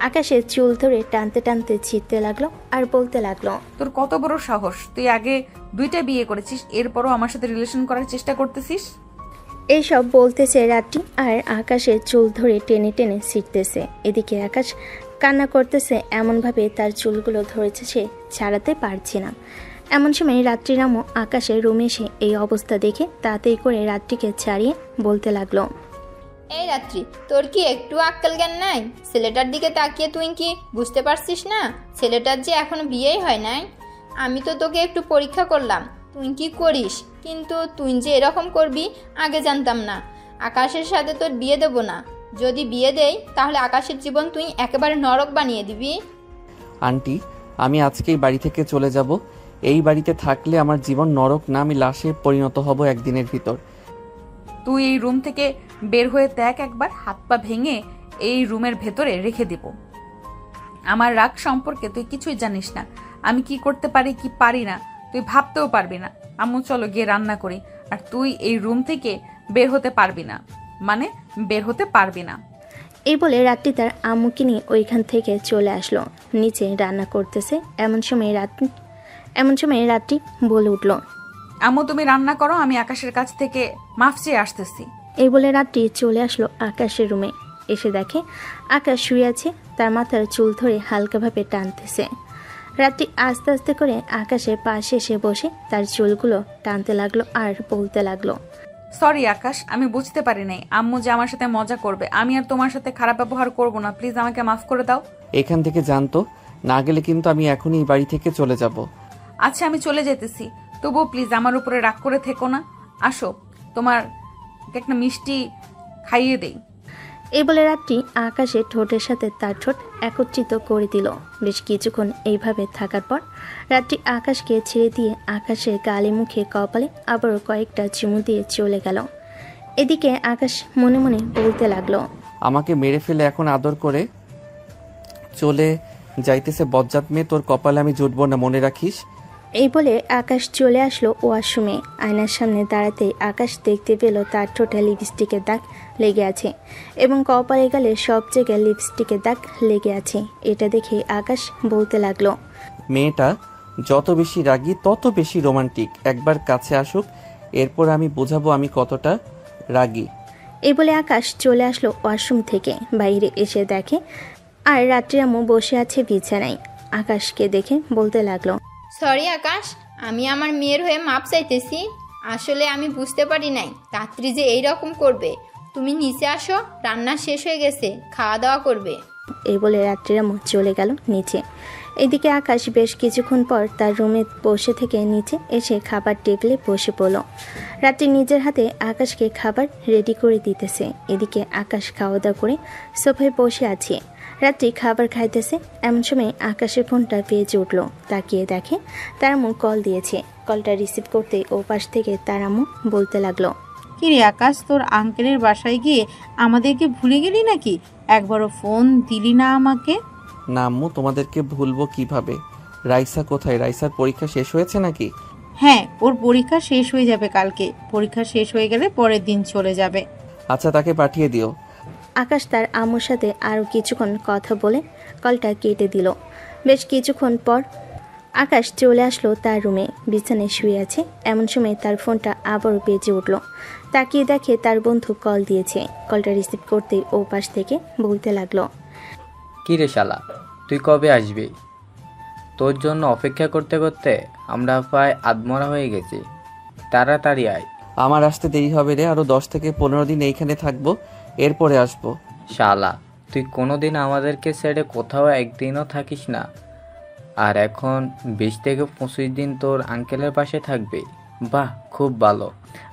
আকাশের চুল ধরে টানতে টানতে ছিটতে লাগলো আর বলতে লাগলো, তোর কত বড় সাহস! তুই আগে 2টা বিয়ে করেছিস, এরপরও আমার সাথে রিলেশন করার চেষ্টা করতেছিস? এইসব বলতেছে রাত্রি আর আকাশের চুল ধরে টেনে টেনে ছিটতেছে। এদিকে আকাশ কান্না করতেছে, এমনভাবে তার চুলগুলো ধরেছে সে ছাড়াতে পারছে না। এমন সময় রাত্রির আম্মু আকাশের রুমে এসে এই অবস্থা দেখে তাড়াতাড়ি করে রাত্রিকে ছাড়িয়ে বলতে লাগলো, এই রাত্রি, তোর কি একটু আক্কেল জ্ঞান নাই? ছেলেটার দিকে তাকিয়ে তুই কি বুঝতে পারছিস না ছেলেটার যে এখনো বিয়েই হয় নাই? আমি তো তোকে একটু পরীক্ষা করলাম তুই কি করিস, কিন্তু তুই যে এরকম করবি আগে জানতাম না। আকাশের সাথে তোর বিয়ে দেব না। যদি বিয়ে দেই তাহলে আকাশের জীবন তুই একেবারে নরক বানিয়ে দিবি। আন্টি, আমি আজকেই বাড়ি থেকে চলে যাব। এই বাড়িতে থাকলে আমার জীবন নরক না, আমি লাশে পরিণত হব একদিনের ভিতর। তুই এই রুম থেকে বের হয়ে দেখ একবার, হাত পা ভেঙে এই রুমের ভেতরে রেখে দিব। আমার রাগ সম্পর্কে তুই কিছুই জানিস না। আমি কি করতে পারি কি পারি না তুই ভাবতেও পারবি না। আম্মু চলো গিয়ে রান্না করি। আর তুই এই রুম থেকে বের হতে পারবি না, মানে বের হতে পারবি না। এই বলে রাত্রি তার আম্মুকে নিয়ে ওইখান থেকে চলে আসলো। নিচে রান্না করতেছে। এমন সময় রাত্রি বলে উঠলো, আম্মু তুমি রান্না করো, আমি আকাশের কাছ থেকে মাফ চেয়ে আসতেছি। এই বলে রাত্রি চলে আসলো আকাশের রুমে। এসে দেখে আকাশ শুয়ে আছে, তার মাথার চুল ধরে হালকাভাবে টানতেছে। রাত্রি আস্তে আস্তে করে আকাশের পাশে এসে বসে তার চুলগুলো টানতে লাগলো আর বলতে লাগলো, সরি আকাশ, আমি বুঝতে পারি নাই আম্মু যে আমার সাথে মজা করবে। আমি আর তোমার সাথে খারাপ ব্যবহার করব না, প্লিজ আমাকে মাফ করে দাও। এখান থেকে জানতো না গেলে কিন্তু আমি এখনই এই বাড়ি থেকে চলে যাব। আচ্ছা আমি চলে যেতেছি, তবুও প্লিজ আমার উপরে রাগ করে থেকো না। আসো, তোমার একটা মিষ্টি খাইয়ে দেই। এই বলে রাত্রি আকাশের ঠোঁটের সাথে তার ঠোঁট একত্রিত করে দিল। বেশ কিছুক্ষণ এইভাবে থাকার পর রাত্রি আকাশকে ছেড়ে দিয়ে আকাশের গালে মুখে কপালে আবারও কয়েকটা চুমু দিয়ে চলে গেল। এদিকে আকাশ মনে মনে বলতে লাগলো, আমাকে মেরে ফেলে এখন আদর করে চলে যাইতেছে বজ্জাত মেয়ে, তোর কপালে আমি জুটবো না, মনে রাখিস। এই বলে আকাশ চলে আসলো ওয়াশরুমে। আয়নার সামনে দাঁড়াতেই আকাশ দেখতে পেল তার ঠোঁটে লিপস্টিকের দাগ লেগে আছে এবং কপালে গালে সব জায়গায় লিপস্টিকের দাগ লেগে আছে। এটা দেখে আকাশ বলতে লাগলো, মেয়েটা যত বেশি রাগী তত বেশি রোমান্টিক। একবার কাছে আসুক, এরপর আমি বোঝাবো আমি কতটা রাগী। এই বলে আকাশ চলে আসলো ওয়াশরুম থেকে। বাইরে এসে দেখে আর রাত্রি আম্মু বসে আছে বিছানায়। আকাশকে দেখে বলতে লাগলো, সরি আকাশ, আমি আমার মেয়ের হয়ে মাপ চাইতেছি। আসলে আমি বুঝতে পারি নাই রাত্রি যে এই রকম করবে। তুমি নিচে আসো, রান্না শেষ হয়ে গেছে, খাওয়া দাওয়া করবে। এই বলে রাত্রির আম্মু চলে গেল নিচে। এদিকে আকাশ বেশ কিছুক্ষণ পর তার রুমে বসে থেকে নিচে এসে খাবার টেবিলে বসে পড়ল। রাত্রি নিজের হাতে আকাশকে খাবার রেডি করে দিতেছে। এদিকে আকাশ খাওয়া দাওয়া করে সোফায় বসে আছে। রাত্রি খাবার খাইতেছে। এমন সময় আকাশের ফোনটা বেজে উঠল। তাকিয়ে দেখে তার আম্মু কল দিয়েছে। কলটা রিসিভ করতে ও পাশ থেকে তার আম্মু বলতে লাগলো, কিরে আকাশ, তোর আঙ্কেলের বাসায় গিয়ে আমাদেরকে ভুলে গেলি নাকি? একবারও ফোন দিলি না আমাকে? না আম্মু, তোমাদেরকে ভুলবো কিভাবে? রাইসা কোথায়? রাইসার পরীক্ষা শেষ হয়েছে নাকি? হ্যাঁ, ওর পরীক্ষা শেষ হয়ে যাবে কালকে। পরীক্ষা শেষ হয়ে গেলে পরের দিন চলে যাবে। আচ্ছা, তাকে পাঠিয়ে দিও। আকাশ তার আম্মুর সাথে আরও কিছুক্ষণ কথা বলে কলটা কেটে দিল। বেশ কিছুক্ষণ পর আকাশ চলে আসলো তার রুমে। বিছানায় শুয়ে আছে। এমন সময় তার ফোনটা আবারও বেজে উঠল। তাকিয়ে দেখে তার বন্ধু কল দিয়েছে। কলটা রিসিভ করতেই ও পাশ থেকে বলতে লাগলো, কি রে শালা, তুই কবে আসবি? তোর জন্য অপেক্ষা করতে করতে আমরা প্রায় আধমরা হয়ে গেছি। তাড়াতাড়ি আয়। আমার আসতে দেরি হবে রে, আরো 10 থেকে 15 দিন এইখানে থাকবো, এরপরে আসবো। শালা, তুই কোনোদিন আমাদেরকে ছেড়ে কোথাও একদিনও থাকিস না, আর এখন 20 থেকে 25 দিন তোর আঙ্কেলের পাশে থাকবে। বাহ, খুব ভালো।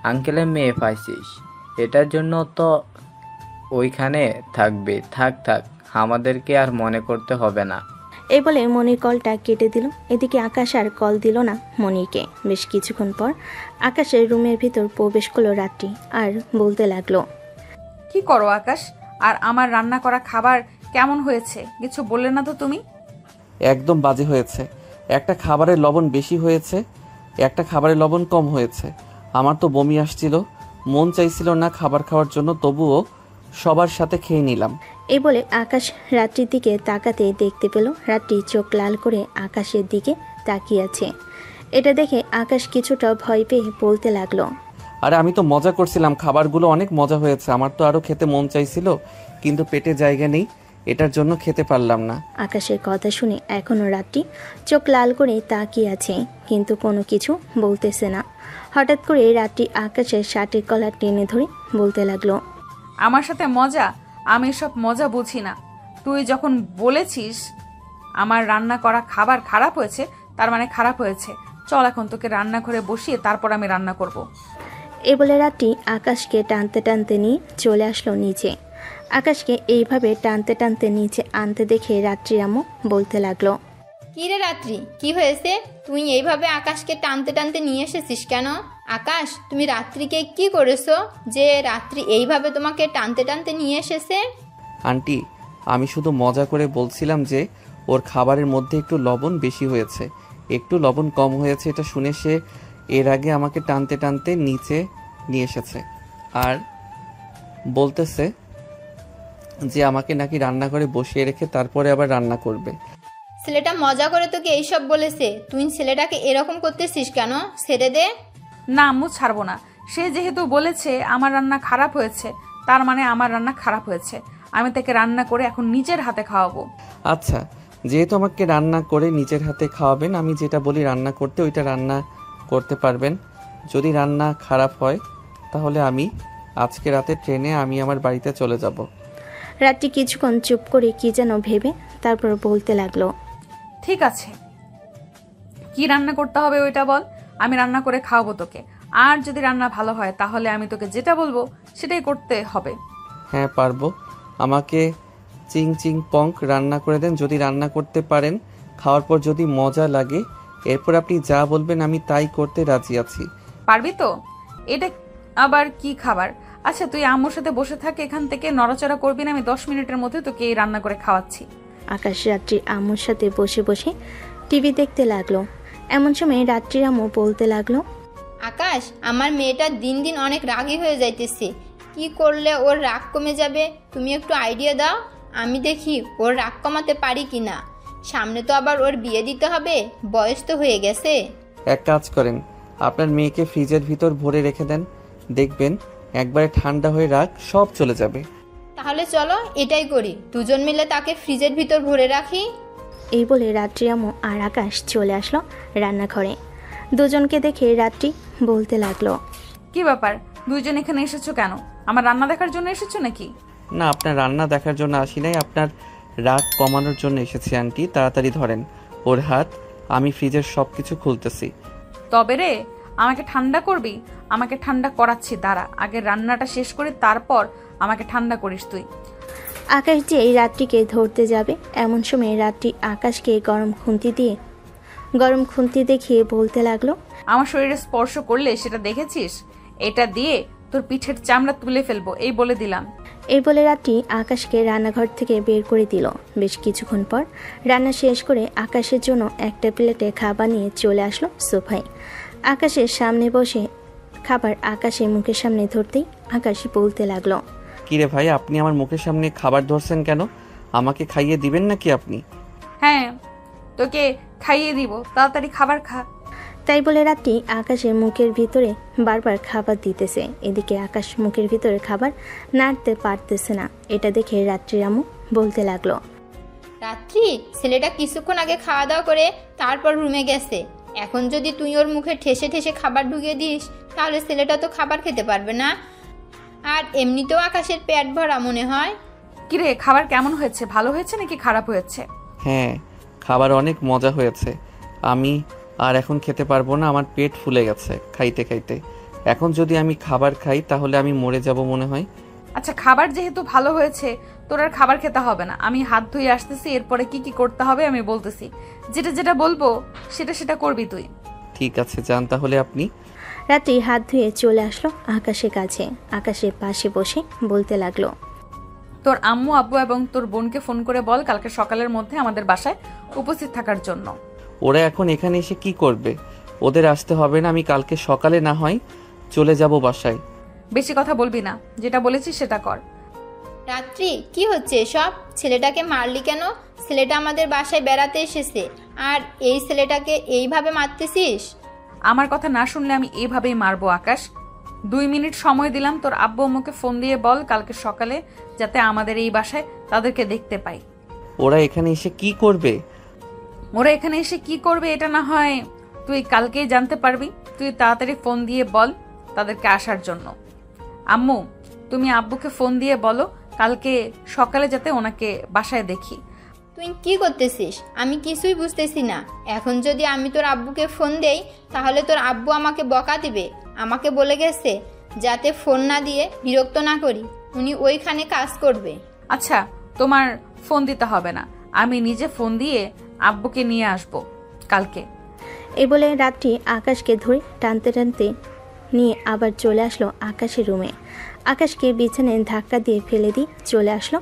আঙ্কেলের মেয়ে পাইছিস, এটার জন্য তো ওইখানে থাকবে। থাক থাক, আমাদেরকে আর মনে করতে হবে না। এই বলে মনির কলটা কেটে দিল। এদিকে আকাশ আর কল দিল না মনিরকে। বেশ কিছুক্ষণ পর আকাশের রুমের ভিতর প্রবেশ করলো রাত্রি আর বলতে লাগলো, কি করো আকাশ? আর আমার রান্না করা খাবার কেমন হয়েছে কিছু বললে না তো তুমি? একদম বাজে হয়েছে। একটা খাবারের লবণ বেশি হয়েছে, একটা খাবারের লবণ কম হয়েছে। আমার তো বমি আসছিল, মন চাইছিল না খাবার খাওয়ার জন্য, তবুও সবার সাথে খেয়ে নিলাম। এই বলে আকাশ রাত্রির দিকে তাকাতে দেখতে পেল রাত্রি চোখ লাল করে আকাশের দিকে তাকিয়ে আছে। এটা দেখে আকাশ কিছুটা ভয় পেয়ে বলতে লাগলো, আরে আমি তো মজা করছিলাম, খাবারগুলো অনেক মজা হয়েছে। আমার তো আরো খেতে মন চাইছিল, কিন্তু পেটে জায়গা নেই, এটার জন্য খেতে পারলাম না। আকাশের কথা শুনে এখনো রাত্রি চোখ লাল করে তাকিয়ে আছে, কিন্তু কোনো কিছু বলতেছে না। হঠাৎ করে রাত্রি আকাশের শার্টের কলার টেনে ধরে বলতে লাগলো, আমার সাথে মজা? আমি সব মজা বুঝি না। তুই যখন বলেছিস আমার রান্না করা খাবার খারাপ হয়েছে, তার মানে খারাপ হয়েছে। চল এখন তোকে রান্নাঘরে বসিয়ে তারপর আমি রান্না করব। এই বলে রাত্রি আকাশকে টানতে টানতে নিয়ে চলে আসলো নিচে। আকাশকে এইভাবে টানতে টানতে নিচে আনতে দেখে রাত্রি আম্মু বলতে লাগলো, কি রে রাত্রি, কি হয়েছে? তুই এইভাবে আকাশকে টানতে টানতে নিয়ে এসেছিস কেন? আকাশ, তুমি রাত্রিকে কি করেছো যে রাত্রি এইভাবে তোমাকে টানতে টানতে নিয়ে এসেছে? আন্টি, আমি শুধু মজা করে বলছিলাম যে ওর খাবারের মধ্যে একটু লবণ বেশি হয়েছে, একটু লবণ কম হয়েছে। এটা শুনে সে এর আগে আমাকে টানতে টানতে নিচে নিয়ে এসেছে আর বলতেছে যে আমাকে নাকি রান্নাঘরে বসিয়ে রেখে তারপরে আবার রান্না করবে। ছেলেটা মজা করে তোকে এইসব বলেছে, তুই ছেলেটাকে এরকম করতেছিস কেন? ছেড়ে দে। না আম্মু, ছাড়বো না। সে যেহেতু বলেছে আমার রান্না খারাপ হয়েছে, তার মানে আমার রান্না খারাপ হয়েছে। আমি তাকে রান্না করে এখন নিজের হাতে খাওয়াবো। আচ্ছা, যেহেতু আমাকে রান্না করে নিজের হাতে খাওয়াবেন, আমি যেটা বলি রান্না করতে ওইটা রান্না করতে পারবেন। যদি রান্না খারাপ হয় তাহলে আমি আজকে রাতে ট্রেনে আমি আমার বাড়িতে চলে যাব। রাত্রি কিছুক্ষণ চুপ করে কি যেন ভেবে তারপর বলতে লাগলো, ঠিক আছে, কি রান্না করতে হবে ওইটা বল, আমি রান্না করে খাওয়াবো তোকে। আর যদি রান্না ভালো হয় তাহলে আমি তোকে যেটা বলবো সেটাই করতে হবে। হ্যাঁ পারবো, আমাকে চিং চিং পঙ্ক রান্না করে দেন। যদি রান্না করতে পারেন, খাওয়ার পর যদি মজা লাগে, এরপর আপনি যা বলবেন আমি তাই করতে রাজি আছি। পারবি তো? এটা আবার কি খাবার? আচ্ছা তুই আম্মুর সাথে বসে থাক, এখান থেকে নড়াচড়া করবি না, আমি 10 মিনিটের মধ্যে তোকে এই রান্না করে খাওয়াচ্ছি। আকাশ রাত্রি আম্মুর সাথে বসে বসে টিভি দেখতে লাগলো। এমন সময় রাত্রির আম্মু বলতে লাগলো, আকাশ, আমার মেয়েটা দিন দিন অনেক রাগী হয়ে যাইতেছে। কি করলে ওর রাগ কমে যাবে? তুমি একটু আইডিয়া দাও, আমি দেখি ওর রাগ কমাতে পারি কিনা। সামনে তো আবার ওর বিয়ে দিতে হবে, বয়স তো হয়ে গেছে। এক কাজ করেন, আপনার মেয়েকে ফ্রিজের ভিতর ভরে রেখে দেন, দেখবেন একবারে ঠান্ডা হয়ে রাগ সব চলে যাবে। তাহলে চলো এটাই করি, দুজন মিলে তাকে ফ্রিজের ভিতর ভরে রাখি। এই বলে রাত্রি আম্মু আর আকাশ চলে আসলো রান্নাঘরে। দুজনকে দেখে রাত্রি বলতে লাগলো, কি ব্যাপার, দুইজন এখানে এসেছো কেন? আমার রান্না দেখার জন্য এসেছো নাকি? না, আপনার রান্না দেখার জন্য আসি নাই, আপনার রাগ কমানোর জন্য এসেছি। আন্টি তাড়াতাড়ি ধরেন ওর হাত, আমি ফ্রিজের সব কিছু খুলতেছি। তবে রে, আমাকে ঠান্ডা করবি? আমাকে ঠান্ডা করাচ্ছি, দাঁড়া, আগে রান্নাটা শেষ করে তারপর আমাকে ঠান্ডা করিস তুই। আকাশ যে রাত্রিকে ধরতে যাবে এমন সময় রাত্রি আকাশকে গরম খুন্তি দেখিয়ে বলতে লাগলো, আমার শরীরে স্পর্শ করলে সেটা দেখেছিস? এটা দিয়ে তোর পিঠের চামড়া তুলে ফেলবো, এই বলে দিলাম। এই বলে রাত্রি আকাশকে রান্নাঘর থেকে বের করে দিল। বেশ কিছুক্ষণ পর রান্না শেষ করে আকাশের জন্য একটা প্লেটে খাবার নিয়ে চলে আসলো সোফায়। আকাশের সামনে বসে খাবার আকাশের মুখের সামনে ধরতেই আকাশ বলতে লাগলো, কিরে ভাই, আপনি আমার মুখের সামনে খাবার ধরছেন কেন? আমাকে খাইয়ে দিবেন নাকি আপনি? হ্যাঁ, তোকে খাইয়ে দিব, তাড়াতাড়ি খাবার খা। তাই বলে রাত্রি আকাশের মুখের ভিতরে বারবার খাবার দিতেছে। এদিকে আকাশ মুখের ভিতরে খাবার নাড়তে পারতেছে না। এটা দেখে রাত্রির আম্মু বলতে লাগলো, রাত্রি, ছেলেটা কিছুক্ষণ আগে খাওয়া দাওয়া করে তারপর রুমে গেছে। এখন যদি তুই ওর মুখে ঠেসে ঠেসে খাবার ঢুকিয়ে দিস তাহলে ছেলেটা তো খাবার খেতে পারবে না। আর এমনিতেও আকাশের পেট ভরা মনে হয়। কিরে, খাবার কেমন হয়েছে? ভালো হয়েছে নাকি খারাপ হয়েছে? হ্যাঁ, খাবার অনেক মজা হয়েছে। আমি আর এখন খেতে পারবো না, আমার পেট ফুলে গেছে খাইতে খাইতে। এখন যদি আমি খাবার খাই তাহলে আমি মরে যাব মনে হয়। আচ্ছা, খাবার যেহেতু ভালো হয়েছে তোর আর খাবার খেতে হবে না। আমি হাত ধুয়ে আসতেছি, এরপরে কি কি করতে হবে আমি বলতেছি। যেটা যেটা বলবো সেটা সেটা করবি তুই। ঠিক আছে, যান তাহলে আপনি। রাত্রি হাত ধুয়ে চলে আসলো আকাশের কাছে। আকাশের পাশে বসে বলতে লাগলো, তোর আম্মু আব্বু এবং তোর বোনকে ফোন করে বল কালকে সকালের মধ্যে আমাদের বাসায় উপস্থিত থাকার জন্য। ওরা এখন এখানে এসে কি করবে? ওদের আসতে হবে না, আমি কালকে সকালে না হয় চলে যাব বাসায়। বেশি কথা বলবি না, যেটা বলেছিস সেটা কর। রাত্রি, কি হচ্ছে এসব? ছেলেটাকে মারলি কেন? ছেলেটা আমাদের বাসায় বেড়াতে এসেছে আর এই ছেলেটাকে এইভাবে মারতেছিস? আমার কথা না শুনলে আমি এইভাবেই মারবো আকাশ। 2 মিনিট সময় দিলাম, তোর আব্বু আম্মুকে ফোন দিয়ে বল কালকে সকালে যাতে আমাদের এই বাসায় তাদেরকে দেখতে পাই। ওরা এখানে এসে কি করবে? ওরা এখানে এসে কি করবে এটা না হয় তুই কালকেই জানতে পারবি। তুই তাড়াতাড়ি ফোন দিয়ে বল তাদেরকে আসার জন্য। আম্মু, তুমি আব্বুকে ফোন দিয়ে বলো কালকে সকালে যাতে ওনাকে বাসায় দেখি। তুই কি করতেছিস? আমি কিছুই বুঝতেছি না। এখন যদি আমি তোর আব্বুকে ফোন দেই তাহলে তোর আব্বু আমাকে বকা দিবে। আমাকে বলে গেছে যাতে ফোন না দিয়ে বিরক্ত না করি, উনি ওইখানে কাজ করবে। আচ্ছা, তোমার ফোন দিতে হবে না, আমি নিজে ফোন দিয়ে আব্বুকে নিয়ে আসবো কালকে। এই বলে রাত্রি আকাশকে ধরে টানতে টানতে নিয়ে আবার চলে আসলো আকাশের রুমে। আকাশকে বিছানায় ধাক্কা দিয়ে ফেলে দিয়ে চলে আসলো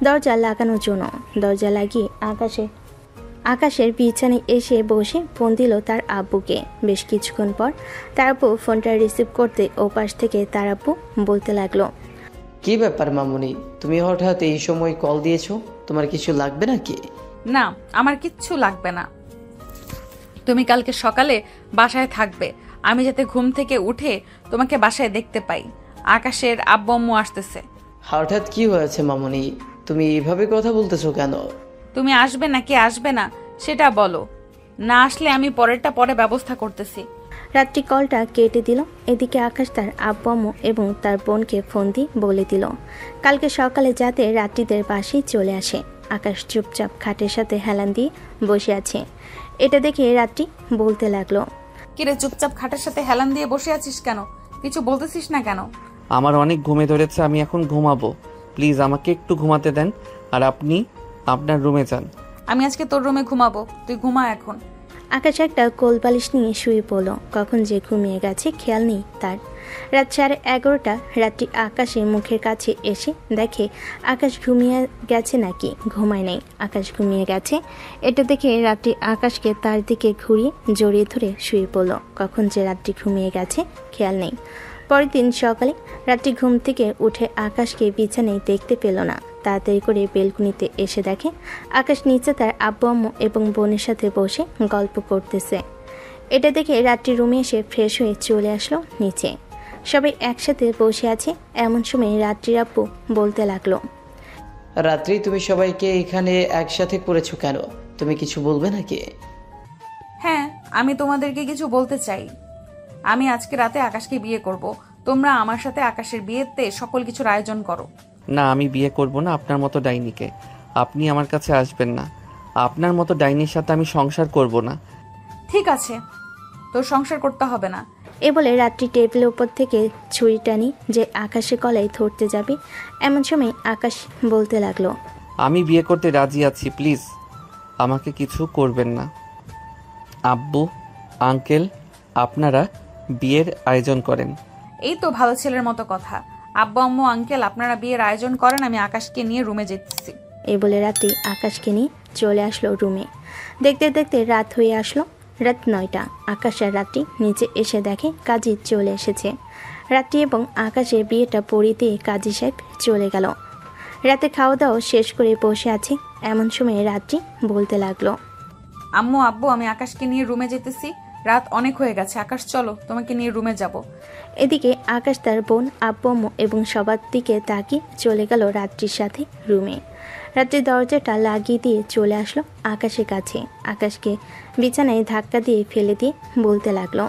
দরজা লাগানোর জন্য। দরজা লাগিয়ে আকাশের বিছানায় এসে বসে ফোন দিল তার আব্বুকে। বেশ কিছুক্ষণ পর তার আব্বু ফোনটা রিসিভ করতে ওপাশ থেকে তার আব্বু বলতে লাগলো, কি ব্যাপার মামুনি, তুমি হঠাৎ এই সময় কল দিয়েছো? তোমার কিছু লাগবে নাকি? না, আমার কিচ্ছু লাগবে না। তুমি কালকে সকালে বাসায় থাকবে, আমি যাতে ঘুম থেকে উঠে তোমাকে বাসায় দেখতে পাই। আকাশের আব্বু আম্মু আসতেছে। হঠাৎ কি হয়েছে মামুনি, তুমি এইভাবে কথা বলতেছো কেন? তুমি আসবে নাকি আসবে না সেটা বলো, না আসলে আমি পরেরটা পরে ব্যবস্থা করতেছি। রাত্রি কলটা কেটে দিল। এদিকে আকাশ তার আব্বু আম্মু এবং তার বোনকে ফোন দিয়ে বলে দিল কালকে সকালে যাতে রাত্রিদের পাশেই চলে আসে। আকাশ চুপচাপ খাটের সাথে হেলান দিয়ে বসে আছে। এটা দেখে রাত্রি বলতে লাগলো, কিরে চুপচাপ খাটের সাথে হেলান দিয়ে বসে আছিস কেন? কিছু বলতেছিস না কেন? আমার অনেক ঘুমে ধরেছে, আমি এখন ঘুমাবো। প্লিজ আমাকে একটু ঘুমাতে দেন, আর আপনি আপনার রুমে যান। আমি আজকে তোর রুমে ঘুমাবো, তুই ঘুমা এখন। আকাশ একটা কোলবালিশ নিয়ে শুয়ে পড়ল। কখন যে ঘুমিয়ে গেছে খেয়াল নেই তার। রাত 11:30 রাত্রি আকাশের মুখের কাছে এসে দেখে আকাশ ঘুমিয়ে গেছে নাকি ঘুমায় নাই। আকাশ ঘুমিয়ে গেছে এটা দেখে রাত্রি আকাশকে তার দিকে ঘুরিয়ে জড়িয়ে ধরে শুয়ে পড়ল। কখন যে রাত্রি ঘুমিয়ে গেছে খেয়াল নেই। পরের দিন সকালে রাত্রি ঘুম থেকে উঠে আকাশকে বিছানায় দেখতে পেল না। তাড়াতাড়ি করে বেলকুনিতে এসে দেখে আকাশ নিচে তার আব্বু আম্মু এবং বোনের সাথে বসে গল্প করতেছে। এটা দেখে রাত্রি রুমে এসে ফ্রেশ হয়ে চলে আসলো নিচে। সবাই একসাথে বসে আছে। এমন সময় রাত্রির আব্বু বলতে লাগলো, রাত্রি, তুমি সবাইকে এখানে একসাথে করেছো কেন? তুমি কিছু বলবে নাকি? হ্যাঁ, আমি তোমাদেরকে কিছু বলতে চাই। আমি আজকে রাতে আকাশকে বিয়ে করব। তোমরা আমার সাথে আকাশের বিয়েতে সকল কিছুর আয়োজন করো। না, আমি বিয়ে করব না আপনার মতো ডাইনিকে। আপনি আমার কাছে আসবেন না। আপনার মতো ডাইনির সাথে আমি সংসার করব না। ঠিক আছে, তোর সংসার করতে হবে না। এ বলে রাত্রি টেবিলের উপর থেকে ছুরি টানি যে আকাশের গলায় ধরতে যাবে। এমন সময় আকাশ বলতে লাগলো, আমি বিয়ে করতে রাজি আছি, প্লিজ আমাকে কিছু করবেন না। আব্বু আঙ্কেল, আপনারা বিয়ের আয়োজন করেন। এই তো ভালো ছেলের মতো কথা। আব্বু আম্মু আঙ্কেল আপনারা বিয়ের আয়োজন করেন, আমি আকাশকে নিয়ে রুমে যেতেছি। এই বলে রাত্রি আকাশকে নিয়ে চলে আসলো রুমে। দেখতে দেখতে রাত হয়ে আসলো। রাত 9টা। আকাশ আর রাত্রি নিচে এসে দেখে কাজী চলে এসেছে। রাত্রি এবং আকাশের বিয়েটা পড়িয়ে দিয়ে কাজী সাহেব চলে গেল। রাতে খাওয়া দাওয়া শেষ করে বসে আছে। এমন সময় রাত্রি বলতে লাগলো, আম্মু আব্বু আমি আকাশকে নিয়ে রুমে যেতেছি, রাত অনেক হয়ে গেছে। আকাশ চলো, তোমাকে নিয়ে রুমে যাব। এদিকে আকাশ তার বোন আব্বু আম্মু এবং সবার দিকে তাকিয়ে চলে গেল রাত্রির সাথে রুমে। রাত্রি দরজাটা লাগিয়ে দিয়ে চলে আসলো আকাশের কাছে। আকাশকে বিছানায় ধাক্কা দিয়ে ফেলে দিয়ে বলতে লাগলো,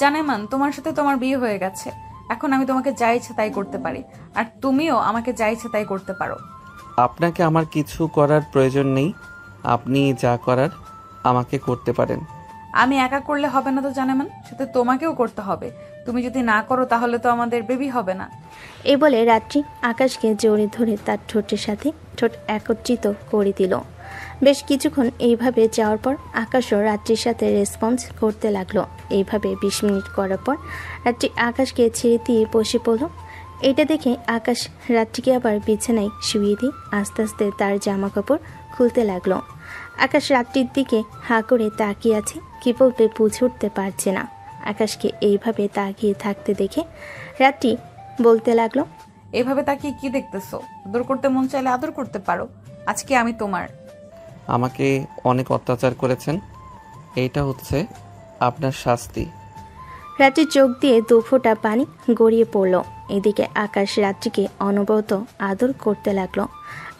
জানেমান, তোমার সাথে তোমার বিয়ে হয়ে গেছে। এখন আমি তোমাকে যা ইচ্ছে তাই করতে পারি, আর তুমিও আমাকে যা ইচ্ছে তাই করতে পারো। আপনাকে আমার কিছু করার প্রয়োজন নেই। আপনি যা করার আমাকে করতে পারেন। আমি একা করলে হবে না তো জানেমান, সাথে তোমাকেও করতে হবে। তুমি যদি না করো তাহলে তো আমাদের বেবি হবে না। এই বলে রাত্রি আকাশকে জড়ে ধরে তার ঠোঁটের সাথে ঠোঁট একত্রিত করে দিল। বেশ কিছুক্ষণ এইভাবে যাওয়ার পর আকাশও রাত্রির সাথে রেসপন্স করতে লাগলো। এইভাবে 20 মিনিট করার পর রাত্রি আকাশকে ছেড়ে দিয়ে বসে পড়ল। এটা দেখে আকাশ রাত্রিকে আবার বিছানায় শুয়ে দিয়ে আস্তে আস্তে তার জামা কাপড় খুলতে লাগলো। আকাশ রাত্রির দিকে হাঁ করে তাকিয়ে আছে, কি বলতে বুঝে উঠতে পারছে না। আকাশকে এইভাবে তাকিয়ে থাকতে দেখে রাত্রি বলতে লাগলো, এইভাবে তাকিয়ে কি দেখতেছো? আদর করতে মন চাইলে আদর করতে পারো। আজকে আমি তোমার। আমাকে অনেক অত্যাচার করেছেন, এইটা হচ্ছে আপনার শাস্তি। রাত্রির চোখ দিয়ে 2 ফোঁটা পানি গড়িয়ে পড়ল। এদিকে আকাশ রাত্রিকে অনবরত আদর করতে লাগলো।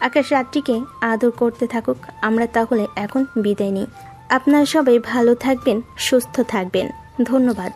আকাশ রাত্রিকে আদর করতে থাকুক। আমরা তাহলে এখন বিদায় নিই। আপনারা সবাই ভালো থাকবেন, সুস্থ থাকবেন। ধন্যবাদ।